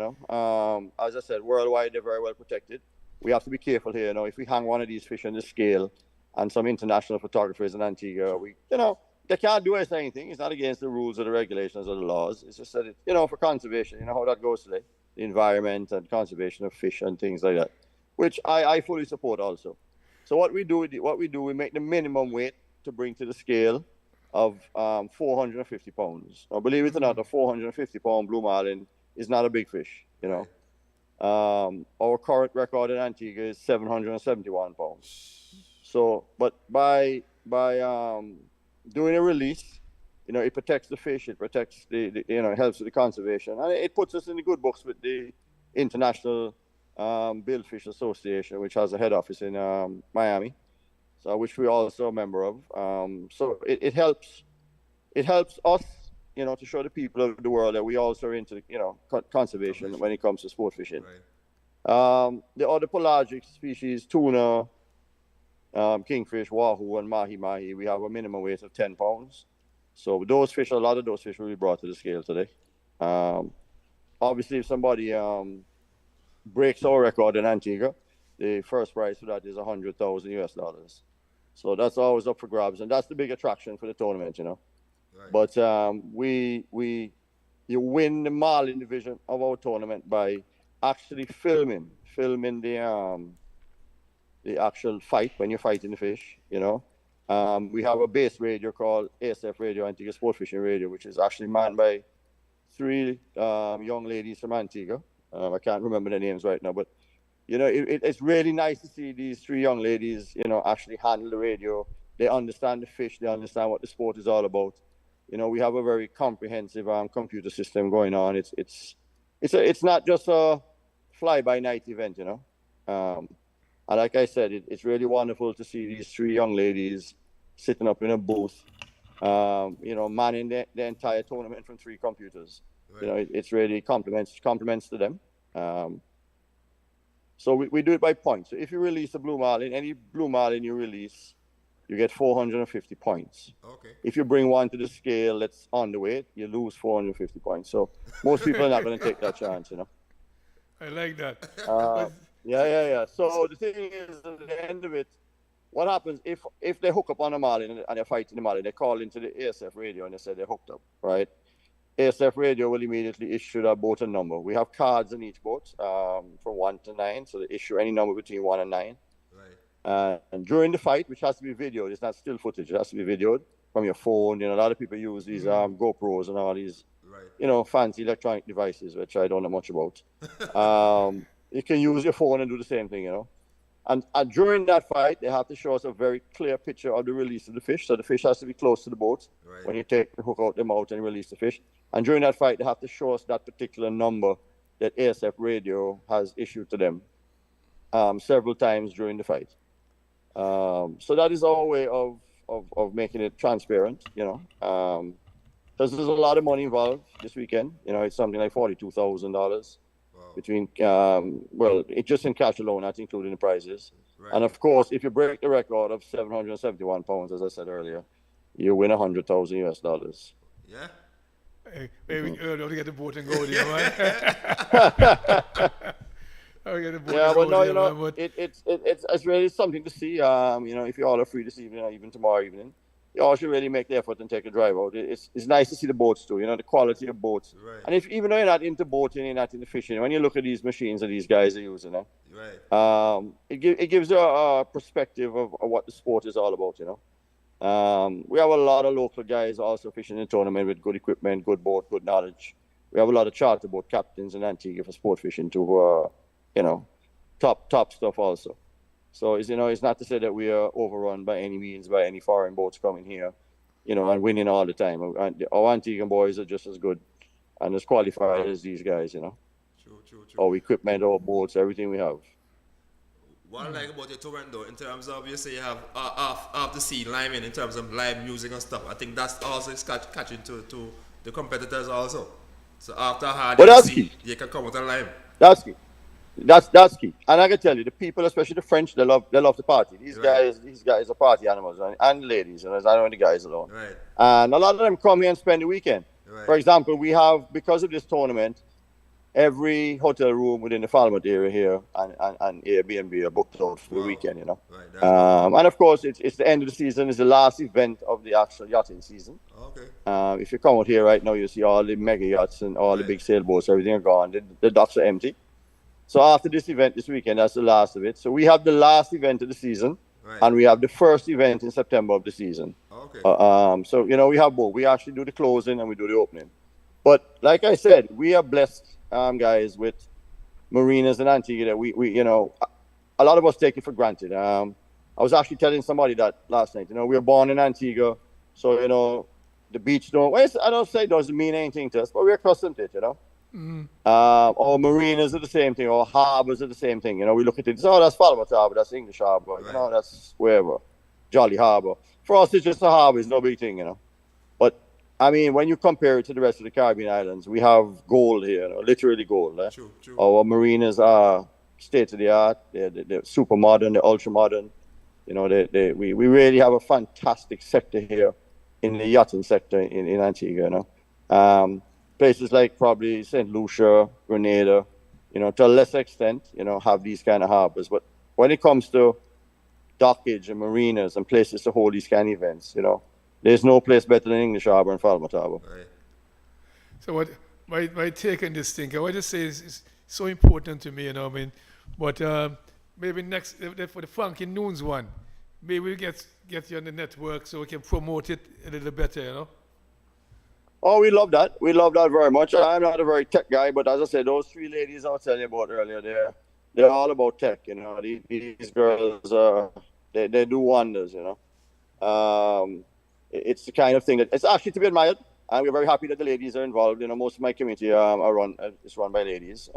As I said, worldwide they're very well protected. We have to be careful here. If we hang one of these fish on the scale, and some international photographers in Antigua, they can't do us anything. It's not against the rules or the regulations or the laws. It's just that for conservation, how that goes today, the environment and conservation of fish and things like that, which I fully support also. So what we do, we make the minimum weight to bring to the scale of 450 pounds. Now, believe it or not, a 450-pound blue marlin is not a big fish. Our current record in Antigua is 771 pounds. So, but by doing a release, it protects the fish, it protects it helps with the conservation, and it puts us in the good books with the International Billfish Association, which has a head office in Miami, so which we're also a member of. So it helps us, to show the people of the world that we also are into conservation when it comes to sport fishing. Right. The other pelagic species, tuna, kingfish, wahoo, and mahi-mahi, we have a minimum weight of 10 pounds. So a lot of those fish will be brought to the scale today. Obviously, if somebody breaks our record in Antigua, the first prize for that is $100,000. So that's always up for grabs, and that's the big attraction for the tournament, Right. But you win the marlin division of our tournament by actually filming the actual fight when you're fighting the fish. We have a base radio called ASF Radio, Antigua Sport Fishing Radio, which is actually manned by 3 young ladies from Antigua. I can't remember their names right now, but it's really nice to see these 3 young ladies, actually handle the radio. They understand the fish. They understand what the sport is all about. We have a very comprehensive computer system going on. It's not just a fly-by-night event, And like I said, it's really wonderful to see these 3 young ladies sitting up in a booth, manning the entire tournament from 3 computers. Right. It's really compliments to them. So we do it by points. So if you release a blue marlin, any blue marlin you release, you get 450 points. Okay. If you bring one to the scale that's underweight, you lose 450 points. So most people are not going to take that chance, I like that. Yeah. So the thing is, at the end of it, what happens if they hook up on a marlin and they're fighting the marlin, they call into the ASF radio and they say they're hooked up, right? ASF radio will immediately issue that boat a number. We have cards in each boat from 1 to 9, so they issue any number between 1 and 9. Right. And during the fight, which has to be videoed, it's not still footage, it has to be videoed from your phone. A lot of people use these GoPros and all these, fancy electronic devices, which I don't know much about. You can use your phone and do the same thing, And during that fight, they have to show us a very clear picture of the release of the fish. So the fish has to be close to the boat when you take the hook out the mouth and release the fish. And during that fight, they have to show us that particular number that ASF radio has issued to them several times during the fight. So that is our way of making it transparent, because there's a lot of money involved this weekend. It's something like $42,000. Between, it just in cash alone, not including the prizes. Right. And of course, if you break the record of 771 pounds, as I said earlier, you win $100,000. Yeah. Hey, we don't get the boat and go there, man. I get the boat Yeah, is but out no, here, man. But it's really something to see. If you all are free this evening or even tomorrow evening, you all should really make the effort and take a drive out. It's nice to see the boats too. The quality of boats. Right. And if even though you're not into boating, you're not into fishing, when you look at these machines that these guys are using, Right. it gives you a perspective of what the sport is all about. We have a lot of local guys also fishing in the tournament with good equipment, good boat, good knowledge. We have a lot of charter boat captains in Antigua for sport fishing too, who are, top stuff also. So it's not to say that we are overrun by any means by any foreign boats coming here, and winning all the time. Our Antiguan boys are just as good and as qualified as these guys. True. Our equipment, our boats, everything we have. What I like about your tournament though, in terms of you say you have off the scene liming in terms of live music and stuff. I think that's also catching to the competitors also. So after a hard But that's scene, key. you can come out and live. That's key. That's key. And I can tell you, the people, especially the French, they love to party. These Right. guys are party animals, and ladies, and I don't know the guys alone. Right. And a lot of them come here and spend the weekend. Right. For example, we have, because of this tournament, every hotel room within the Falmouth area here and Airbnb are booked out for the weekend. Right. That's good. And of course, it's the end of the season. It's the last event of the actual yachting season. Okay. If you come out here right now, you see all the mega yachts and all the Right. big sailboats. Everything are gone. The docks are empty. So after this event this weekend, that's the last of it. So we have the last event of the season, Right. and we have the first event in September of the season. Okay. So we have both. We actually do the closing and we do the opening. But like I said, we are blessed, guys, with marinas in Antigua that we a lot of us take it for granted. I was actually telling somebody that last night. We were born in Antigua, so the beach I don't say it doesn't mean anything to us, but we're accustomed to it. Our marinas are the same thing. Our harbors are the same thing. We look at it. That's Falmouth Harbor. That's English Harbor. Right. That's wherever. Jolly Harbor. For us, it's just a harbor. It's no big thing. But I mean, when you compare it to the rest of the Caribbean islands, we have gold here. Literally gold. True. Our marinas are state of the art. They're super modern. They're ultra modern. We really have a fantastic sector here in the yachting sector in Antigua. Places like probably St. Lucia, Grenada, to a lesser extent, have these kind of harbors. But when it comes to dockage and marinas and places to hold these kind of events, there's no place better than English Harbor and Falmouth Harbor. Right. so what my take on this thing, I want to say is so important to me, But maybe next for the Funky Noons one, maybe we get you on the network so we can promote it a little better, Oh, we love that. We love that very much. I'm not a very tech guy, but as I said, those three ladies I was telling you about earlier, they're all about tech. These girls, they do wonders. It's the kind of thing that it's actually to be admired, and we're very happy that the ladies are involved. Most of my community is run by ladies,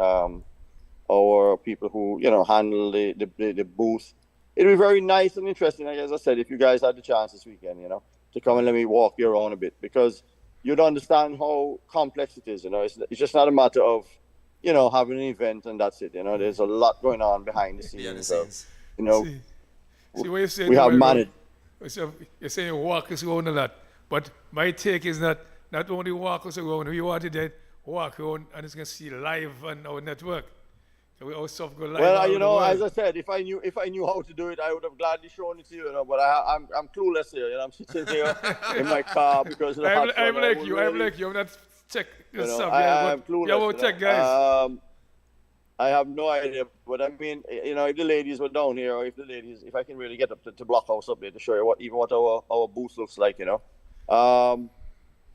or people who handle the booth. It'll be very nice and interesting. Like, as I said, if you guys had the chance this weekend, to come and let me walk you around a bit, because you'd understand how complex it is. It's just not a matter of having an event and that's it. There's a lot going on behind the Behind the scenes. scenes. See what you're saying. We have managed. So you're saying walk us around a lot, but my take is not only walk us around. We wanted to walk around and it's gonna see live on our network. So our stuff go live. Well, as I said, if I knew how to do it, I would have gladly shown it to you. But I'm clueless here. I'm sitting here in my car because of the hot sun. I'm like you. I'm not check your stuff. I'm clueless. Yeah, we'll check, guys. I have no idea, but I mean, if the ladies were down here, or if I can really get up to Blockhouse up there to show you what our booth looks like,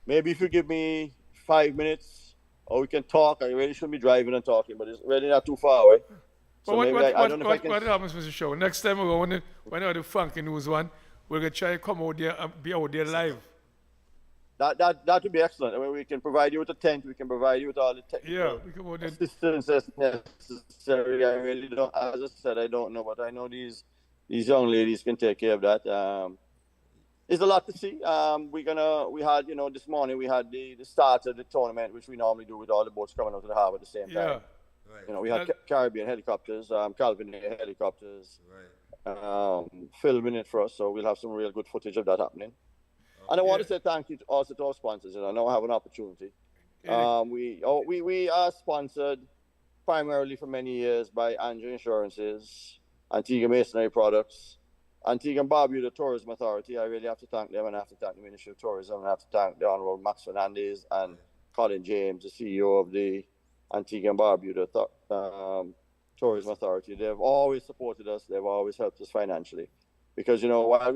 maybe if you give me 5 minutes, or we can talk. I really shouldn't be driving and talking, but it's really not too far away. So But maybe I don't know if I can. what happens with the show? Next time we're going when I do Funky News one, we're gonna try to come out there and be out there live. That would be excellent. I mean, we can provide you with a tent. We can provide you with all the technical Yeah, we come out there. assistance as necessary. I really don't. As I said, I don't know, but I know these young ladies can take care of that. There's a lot to see. We had this morning we had the start of the tournament, which we normally do with all the boats coming out of the harbor at the same time. Yeah. We had Caribbean helicopters, Calvin helicopters, filming it for us. So we'll have some real good footage of that happening. And I want to say thank you also to our sponsors. I know I have an opportunity. We are sponsored primarily for many years by Andrew Insurances, Antigua Masonry Products, Antigua and Barbuda Tourism Authority. I really have to thank them, and I have to thank the Ministry of Tourism, and I have to thank the Honorable Max Fernandez and Colin James, the CEO of the Antigua and Barbuda Tourism Authority. They've always supported us. They've always helped us financially, because while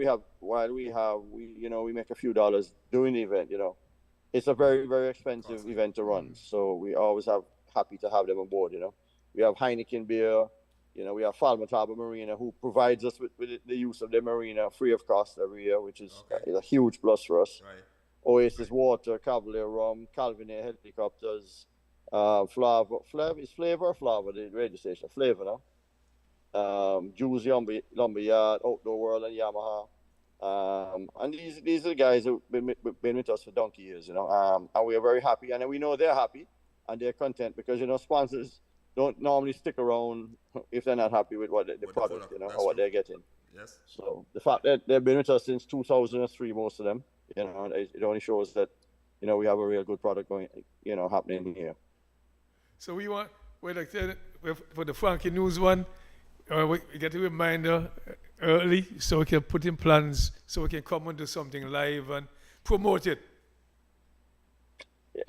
we make a few dollars doing the event, it's a very, very expensive event to run. So we always happy to have them on board. We have Heineken beer. We have Falmouth Harbour Marina, who provides us with the use of the marina free of cost every year, which is a huge plus for us. Right. Oasis Water, Cavalier Rum, Calvin Air Helicopters, Flavor or Flavor, the radio station, Flavor now. Jules Lumberyard, Outdoor World, and Yamaha. And these are the guys who've been with us for donkey years, and we are very happy, and we know they're happy and they're content, because sponsors don't normally stick around if they're not happy with what the product, or what they're getting. Yes. So the fact that they've been with us since 2003, most of them, it only shows that we have a real good product going, happening here. So for the Frankie News one, we get a reminder early so we can put in plans so we can come and do something live and promote it.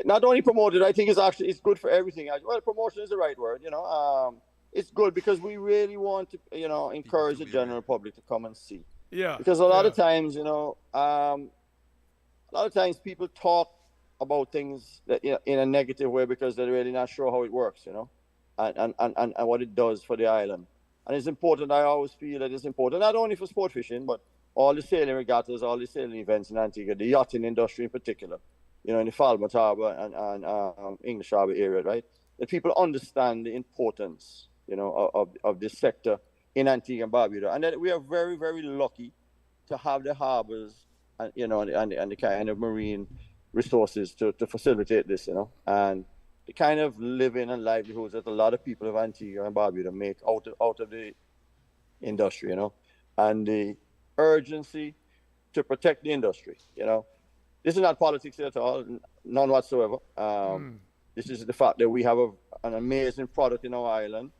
Not only promote it, I think it's good for everything. Well, promotion is the right word, It's good because we really want to, encourage the general public to come and see. Yeah. Because a lot of times, people talk about things that, in a negative way because they're really not sure how it works, and what it does for the island. And it's important. I always feel that it's important, not only for sport fishing, but all the sailing regattas, all the sailing events in Antigua, the yachting industry in particular, in the Falmouth Harbour and English Harbour area, right? That people understand the importance, of this sector in Antigua and Barbuda, and that we are very, very lucky to have the harbours and the kind of marine resources to facilitate this, and the kind of living and livelihoods that a lot of people of Antigua and Barbuda make out of the industry, and the urgency to protect the industry, This is not politics at all, none whatsoever. This is the fact that we have an amazing product in our island,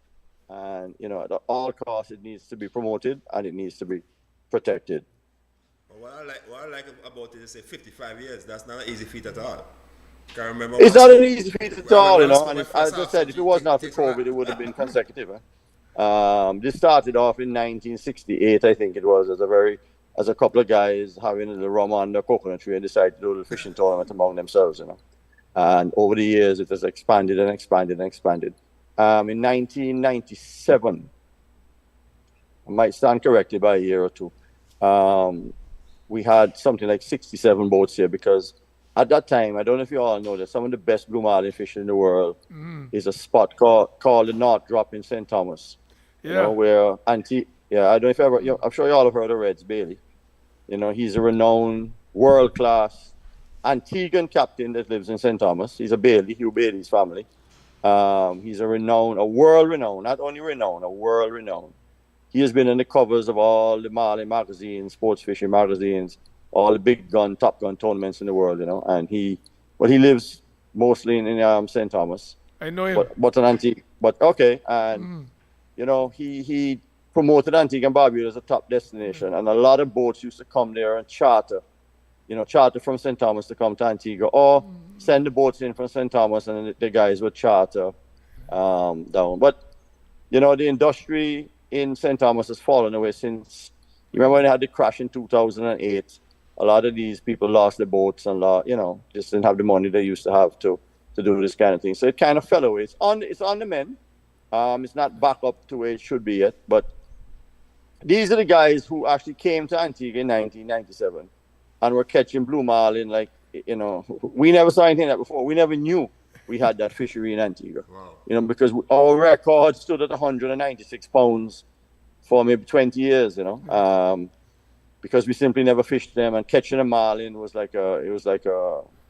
and at all costs it needs to be promoted and it needs to be protected. What I like about it is 55 years. That's not an easy feat at all. Can't remember. It's not an easy feat at all, And as I said, if it was not for COVID, it would have been consecutive. This started off in 1968, I think it was, as a couple of guys having a little rum on the coconut tree and decided to do a little fishing tournament among themselves, And over the years, it has expanded and expanded and expanded. In 1997, I might stand corrected by a year or two, we had something like 67 boats here, because at that time, I don't know if you all know that some of the best blue marlin fishing in the world is a spot called the North Drop in St. Thomas. Yeah. Where I don't know if you ever, I'm sure you all have heard of Reds Bailey. He's a renowned, world-class Antiguan captain that lives in St. Thomas. He's a Bailey, Hugh Bailey's family. He's a world-renowned, not only renowned, a world-renowned. He has been in the covers of all the marlin magazines, sports fishing magazines, all the big gun, top gun tournaments in the world, And he lives mostly in St. Thomas. I know him. But an Antigua. But okay, and he promoted Antigua and Barbuda as a top destination, and a lot of boats used to come there and charter from St. Thomas to come to Antigua, or send the boats in from St. Thomas, and the guys would charter down. But the industry in St. Thomas has fallen away since. You remember when they had the crash in 2008? A lot of these people lost their boats and just didn't have the money they used to have to do this kind of thing. So it kind of fell away. It's on the mend. It's not back up to where it should be yet, but these are the guys who actually came to Antigua in 1997 and were catching blue marlin. We never saw anything like that before. We never knew we had that fishery in Antigua. Wow. Because our record stood at 196 pounds for maybe 20 years, because we simply never fished them, and catching a marlin was like a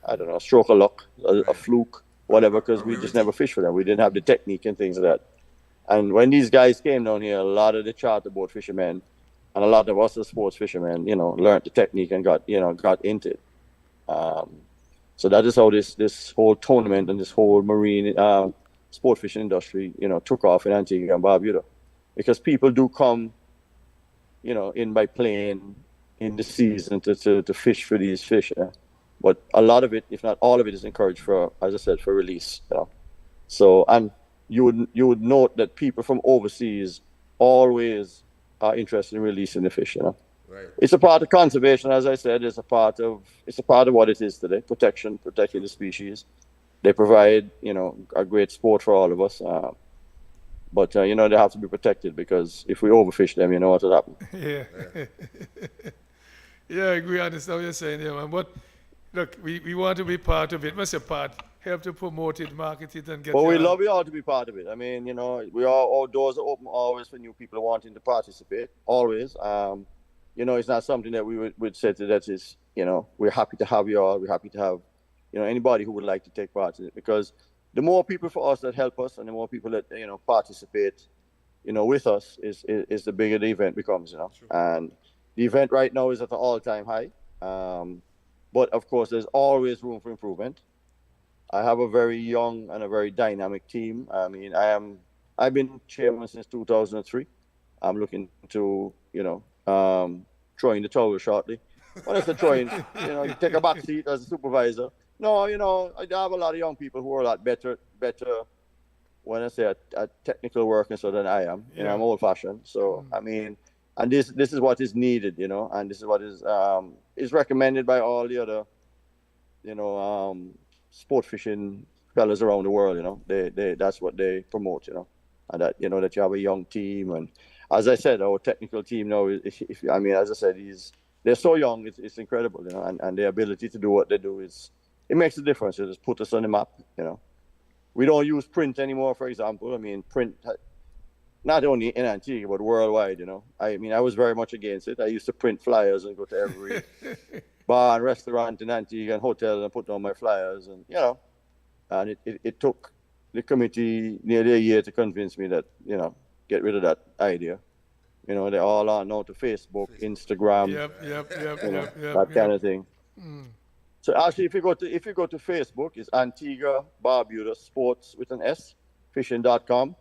I don't know, a stroke of luck, a fluke, whatever, because we just never fished for them. We didn't have the technique and things like that. And when these guys came down here, a lot of the charter boat fishermen and a lot of us as sports fishermen, learned the technique and got into it. So that is how this whole tournament and this whole marine sport fishing industry, took off in Antigua and Barbuda, because people do come, in by plane in the season to fish for these fish. But a lot of it, if not all of it, is encouraged for, as I said, for release. So, and you would note that people from overseas always are interested in releasing the fish. Right. It's a part of conservation, as I said. It's a part of what it is today. Protecting the species. They provide, a great sport for all of us. But they have to be protected, because if we overfish them, you know what will happen. Yeah. Yeah, I agree. I understand what you're saying, yeah, man. But look, we want to be part of it. Must a part. Help to promote it, market it, and get. Well, we love you all to be part of it. I mean, we are, our doors are open always for new people wanting to participate. Always. It's not something that we would say that is, we're happy to have you all. We're happy to have, anybody who would like to take part in it, because the more people for us that help us, and the more people that participate, with us, is the bigger the event becomes. Sure. And the event right now is at an all-time high. But of course, there's always room for improvement. I have a very young and a very dynamic team. I mean, I've been chairman since 2003. I'm looking to, throwing the towel shortly. When I say throwing, you take a back seat as a supervisor. No, I have a lot of young people who are a lot better when I say at technical work and so than I am. Yeah. I'm old-fashioned. So, I mean, and this is what is needed, and this is what is recommended by all the other, sport fishing fellas around the world. They that's what they promote, and that that you have a young team. And as I said, our technical team now, as I said, they're so young, it's incredible, and their ability to do what they do it makes a difference. It just put us on the map. We don't use print anymore, for example. I mean, print not only in Antigua but worldwide. I was very much against it. I used to print flyers and go to every bar and restaurant in Antigua and hotel and put down my flyers, and and it took the committee nearly a year to convince me that get rid of that idea. They all are now to Facebook, Instagram, Yep. that kind of thing. So actually, if you go to Facebook, it's Antigua Barbuda Sports with an S, fishing.com.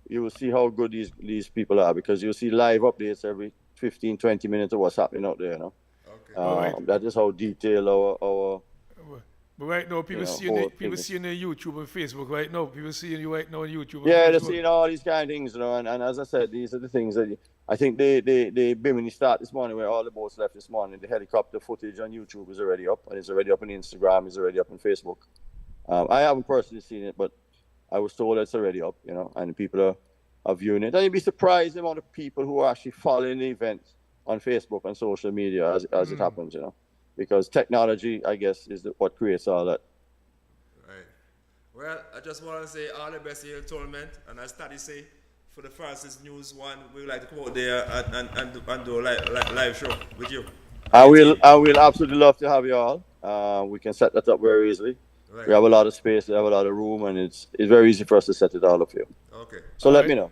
You will see how good these people are, because you'll see live updates every 15, 20 minutes of what's happening out there. Okay. That is how detailed our But right now, people see you on YouTube and Facebook. Right now, people seeing you right now on YouTube. Yeah, they're seeing all these kind of things, and as I said, these are the things that I think the Bimini start this morning, where all the boats left this morning. The helicopter footage on YouTube is already up, and it's already up on Instagram, it's already up on Facebook. I haven't personally seen it, but I was told it's already up, and people are viewing it. And you'd be surprised the amount of people who are actually following the event on Facebook and social media as it happens, because technology, I guess, is what creates all that. Right. Well, I just want to say all the best in your tournament, and as Taddy say, for the Francis News one, we would like to come out there and do a live show with you. I will absolutely love to have you all. We can set that up very easily. Right. We have a lot of space, we have a lot of room, and it's very easy for us to set it all up for you. Okay. So let me know.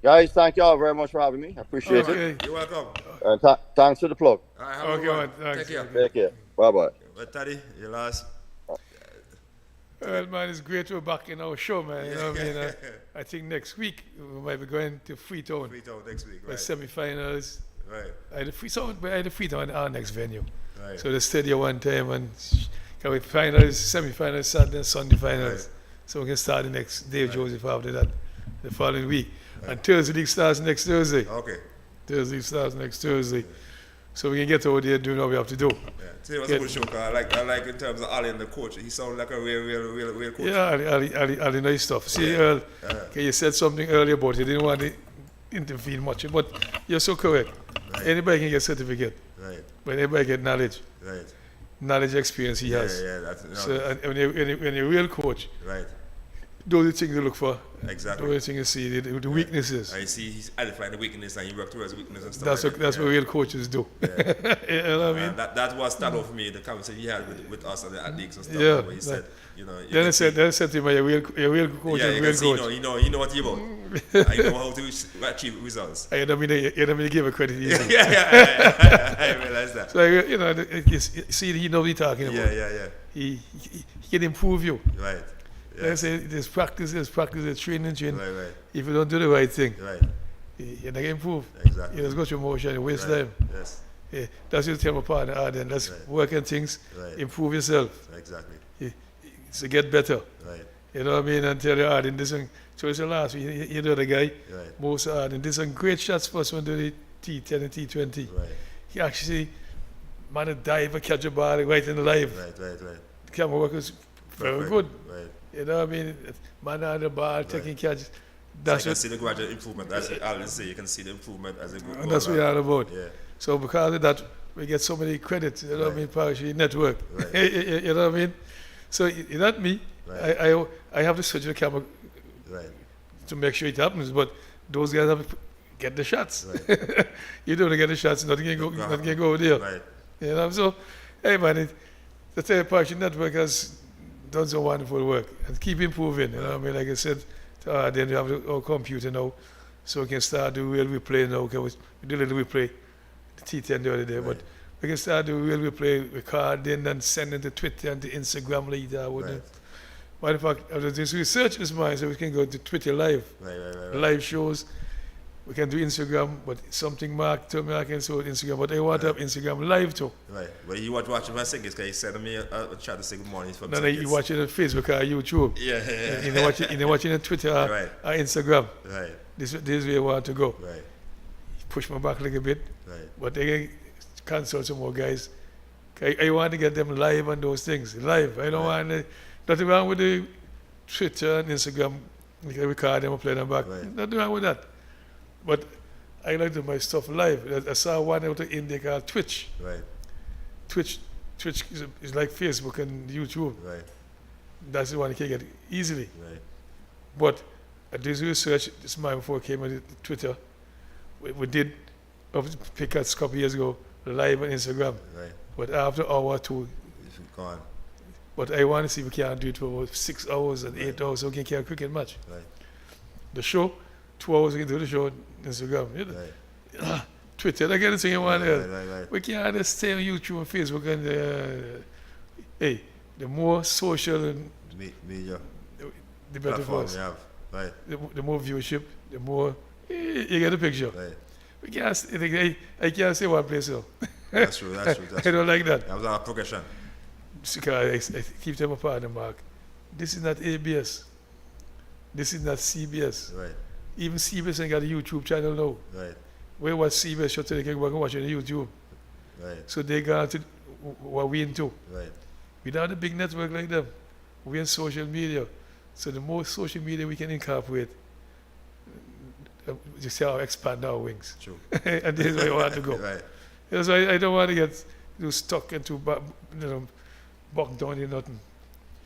Guys, thank you all very much for having me. I appreciate it. You're welcome. And thanks for the plug. All right, have a good one. Take care. Take care. Bye-bye. Well, Taddy, your last. Well, man, it's great to be back in our show, man. You know what I mean? I think next week we might be going to Freetown. Freetown next week, For right. semi-finals. Right. I had the Freetown our next venue. Right. So they stayed here one time, and we finals, semi-finals, Saturday and Sunday finals. Right. So we can start the next Dave Joseph after that, the following week. Right. And Thursday league starts next Thursday. Okay. Thursday league starts next Thursday. So we can get over there and do what we have to do. Yeah. Today was a good show, 'cause I like in terms of Ali and the coach. He sounded like a real coach. Yeah, Ali nice stuff. See, Earl, okay, you said something earlier about you didn't want to intervene much, but you're so correct. Right. Anybody can get certificate, Right. but anybody get knowledge. Right. Knowledge, experience he has. Yeah, that's So and when you're a real coach, right. those are the things you look for. Exactly. Those are the things you see, the weaknesses. I see he's identifying the weakness and you work towards the weakness and stuff. That's what real coaches do. Yeah. You know what I mean? That was started off for me, the conversation he had with us and the athletes and stuff. Yeah. Where he said, Then I said to him, you're a real coach, yeah, you're a you real can see, coach. you know what you're about. I know how to achieve results. You don't mean to give a credit easily. yeah. I realize that. So, see, he knows what he's talking about. Yeah. He can improve you. Right. Let's say there's practice, training. Right. If you don't do the right thing, Right. you're not going to improve. Exactly. You just go through motion, you waste Right. time. Yes. Yeah. That's what you tell my partner, then let's Right. work on things, Right. improve yourself, Exactly. to get better. Right. You know what I mean? And tell you, then this one, so it's the last week, you know the guy, Right. most and this one great shots for us when do the T10 and T20. Right. He actually, man, a dive and catch a ball right in the live. Right. The camera work was very Perfect. good. Right. You know what I mean? Man on the ball, taking catches. So That's you can what, see the gradual improvement, as I always say, you can see the improvement as it goes. and that's what you're all about. Yeah. So because of that, we get so many credits, you know what I mean, Parachute Network. Right. You know what I mean? So it's not me. Right. I have to switch the camera Right. to make sure it happens, but those guys have to get the shots. Right. You don't get the shots, nothing can go over there. Right. You know, so, hey man, the Third Party Network has done some wonderful work and keep improving. You know what I mean? Like I said, then we have our computer now, so we can start the real replay now. Okay, we do a little replay, the T10 the other day, but we can start the real replay, recording and sending to Twitter and to Instagram later. Right. Matter of fact, I was doing research this morning, so we can go to Twitter live, Right. live shows. We can do Instagram, but something Mark told me I can do Instagram, but I want to have Instagram live too. Right. But you watching my seconds because he said to me, I tried to say good morning from No, you watch it on Facebook or YouTube. Yeah. You watch it on Twitter Right. or Instagram. Right. This is where I want to go. Right. Push my back a little bit, Right. but they can consult some more guys. I want to get them live on those things. Live. I don't want nothing wrong with the Twitter and Instagram. We can record them and play them back. Right. Nothing wrong with that. But I like to do my stuff live. I saw one out of India called Twitch. Right. Twitch is like Facebook and YouTube. Right. That's the one you can get easily. Right. But I did research this morning before I came on Twitter. We did pick a couple years ago live on Instagram. Right. But after hour or two, It's gone. but I want to see if we can do it for about 6 hours and 8 hours so we can carry a cricket match. Right. The show, 2 hours we can do the show on Instagram. You know? Right. Twitter, I get the thing you want there. Right. We can't just stay on YouTube and Facebook and hey, the more social and Media the better for platform us. you have. Right. The more viewership, the more you get the picture. Right. We can't, I can't say one place though. That's true. I don't like that. That was our progression. Because I keep them apart, Mark. This is not ABS. This is not CBS. Right. Even CBS ain't got a YouTube channel now. Right. We watch CBS show so they can go and watch it on YouTube. Right. So they got to what we into. Right. We don't have a big network like them. We in social media. So the more social media we can incorporate, just how expand our wings. True. And this is where I want to go. Right. Yes, I don't want to get stuck into bogged down in nothing.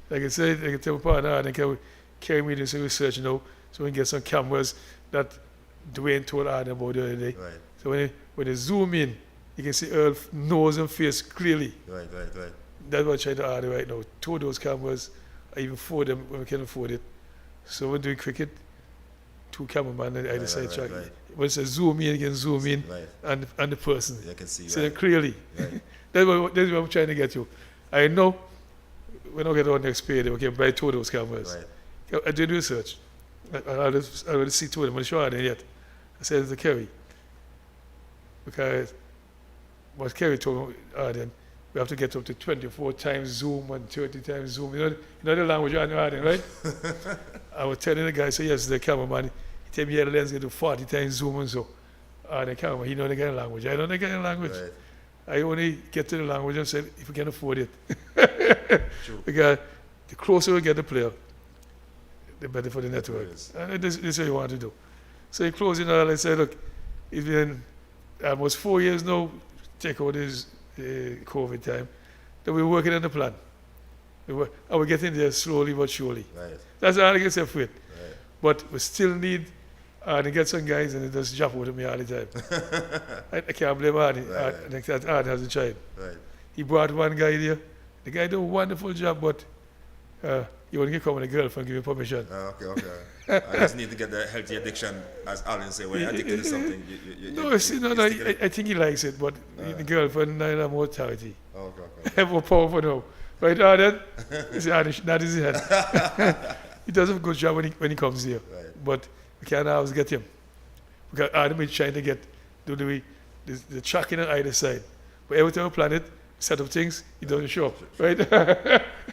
Like I said, I can tell my partner, and I can carry me this research, so we can get some cameras that Dwayne told Adam about the other day. Right. So when they zoom in, you can see Earl's nose and face clearly. Right. That's what I'm trying to add right now. 2 of those cameras, I even 4 of them when we can afford it. So we're doing cricket, 2 cameramen on either side track. Right. When it says zoom in, you can zoom in Right. and the person. You can see. See Right. them clearly. Right. That's what I'm trying to get you. I know when I get on next payday, we can buy 2 of those cameras. Right. I did research. I already see 2 of them. I'm sure I didn't yet. I said it's the Kerry. Because what Kerry told me, then we have to get up to 24 times zoom and 30 times zoom. You know the language I know, right? I was telling the guy, so yes, the cameraman, he tell me, yeah, the lens get to 40 times zoom and so. The camera, he know the kind of language. I don't know the kind of language. Right. I only get to the language and said, if we can afford it. True. Because the closer we get the player, the better for the network. is. And this is what you want to do. So in closing all, I said, look, it's been almost 4 years now, take out this COVID time, that we're working on the plan. And we're getting there slowly but surely. Right. That's all I can say for it. Right. But we still need to get some guys and they just jump out of me all the time. I can't blame Arnie. Arnie hasn't tried. Right. He brought one guy there. The guy did a wonderful job, but he wouldn't come with a girlfriend, give him permission. Okay. I just need to get the healthy addiction, as Alan say. When you're addicted to something, I think he likes it, but the girlfriend, I have more authority. Okay. I have more power for now. Right, Arden? He said, that is his head. He does a good job when he comes here. Right. But we can't always get him. Because Adam is trying to do the tracking on either side. But every time we plan it, set up things, he doesn't show up. Right?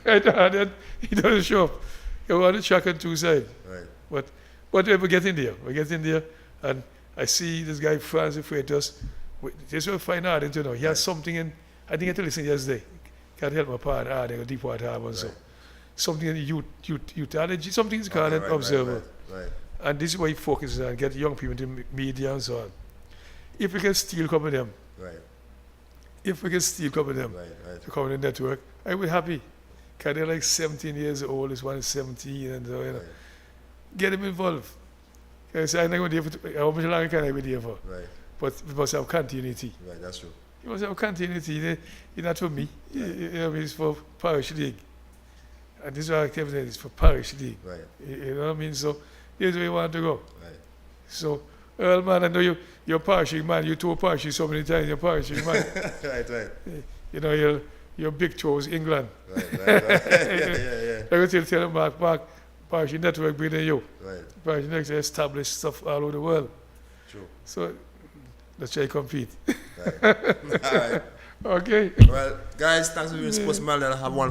Right, Arden? He doesn't show up. You want to track on two sides. Right. But we get in there. We get in there, and I see this guy, Francis Freitas. This will find out, you know. He has something in, I didn't get to listen yesterday. Can't help my partner, they go Deepwater Harbor and so. Something in the youth energy, something is called an observer. Right. And this is why he focuses on, get young people into media and so on. If we can steal a couple of them, Right. if we can steal a couple of them Right. to come in the network, I will be happy. Because they're like 17 years old, this one is 17, and so, you know. Right. Get them involved. Because I'm not going to be how much longer can I be there for? Right. But we must have continuity. Right. That's true. You must have continuity. It's not for me. You know, it's for Parish League. And this is our activity is for Parish League. Right. You know what I mean? So here's where you want to go. Right. So, Earl, man, I know you're parishing, man. You told parishing so many times, you're parishing, man. Right. You know, your big chose England. Right. Yeah. I go tell them, Mark, parishing network bigger than you. Right. Parishing network established stuff all over the world. True. So, let's try to compete. Right. All right. Okay. Well, guys, thanks for being supposed to Mandela. Have one.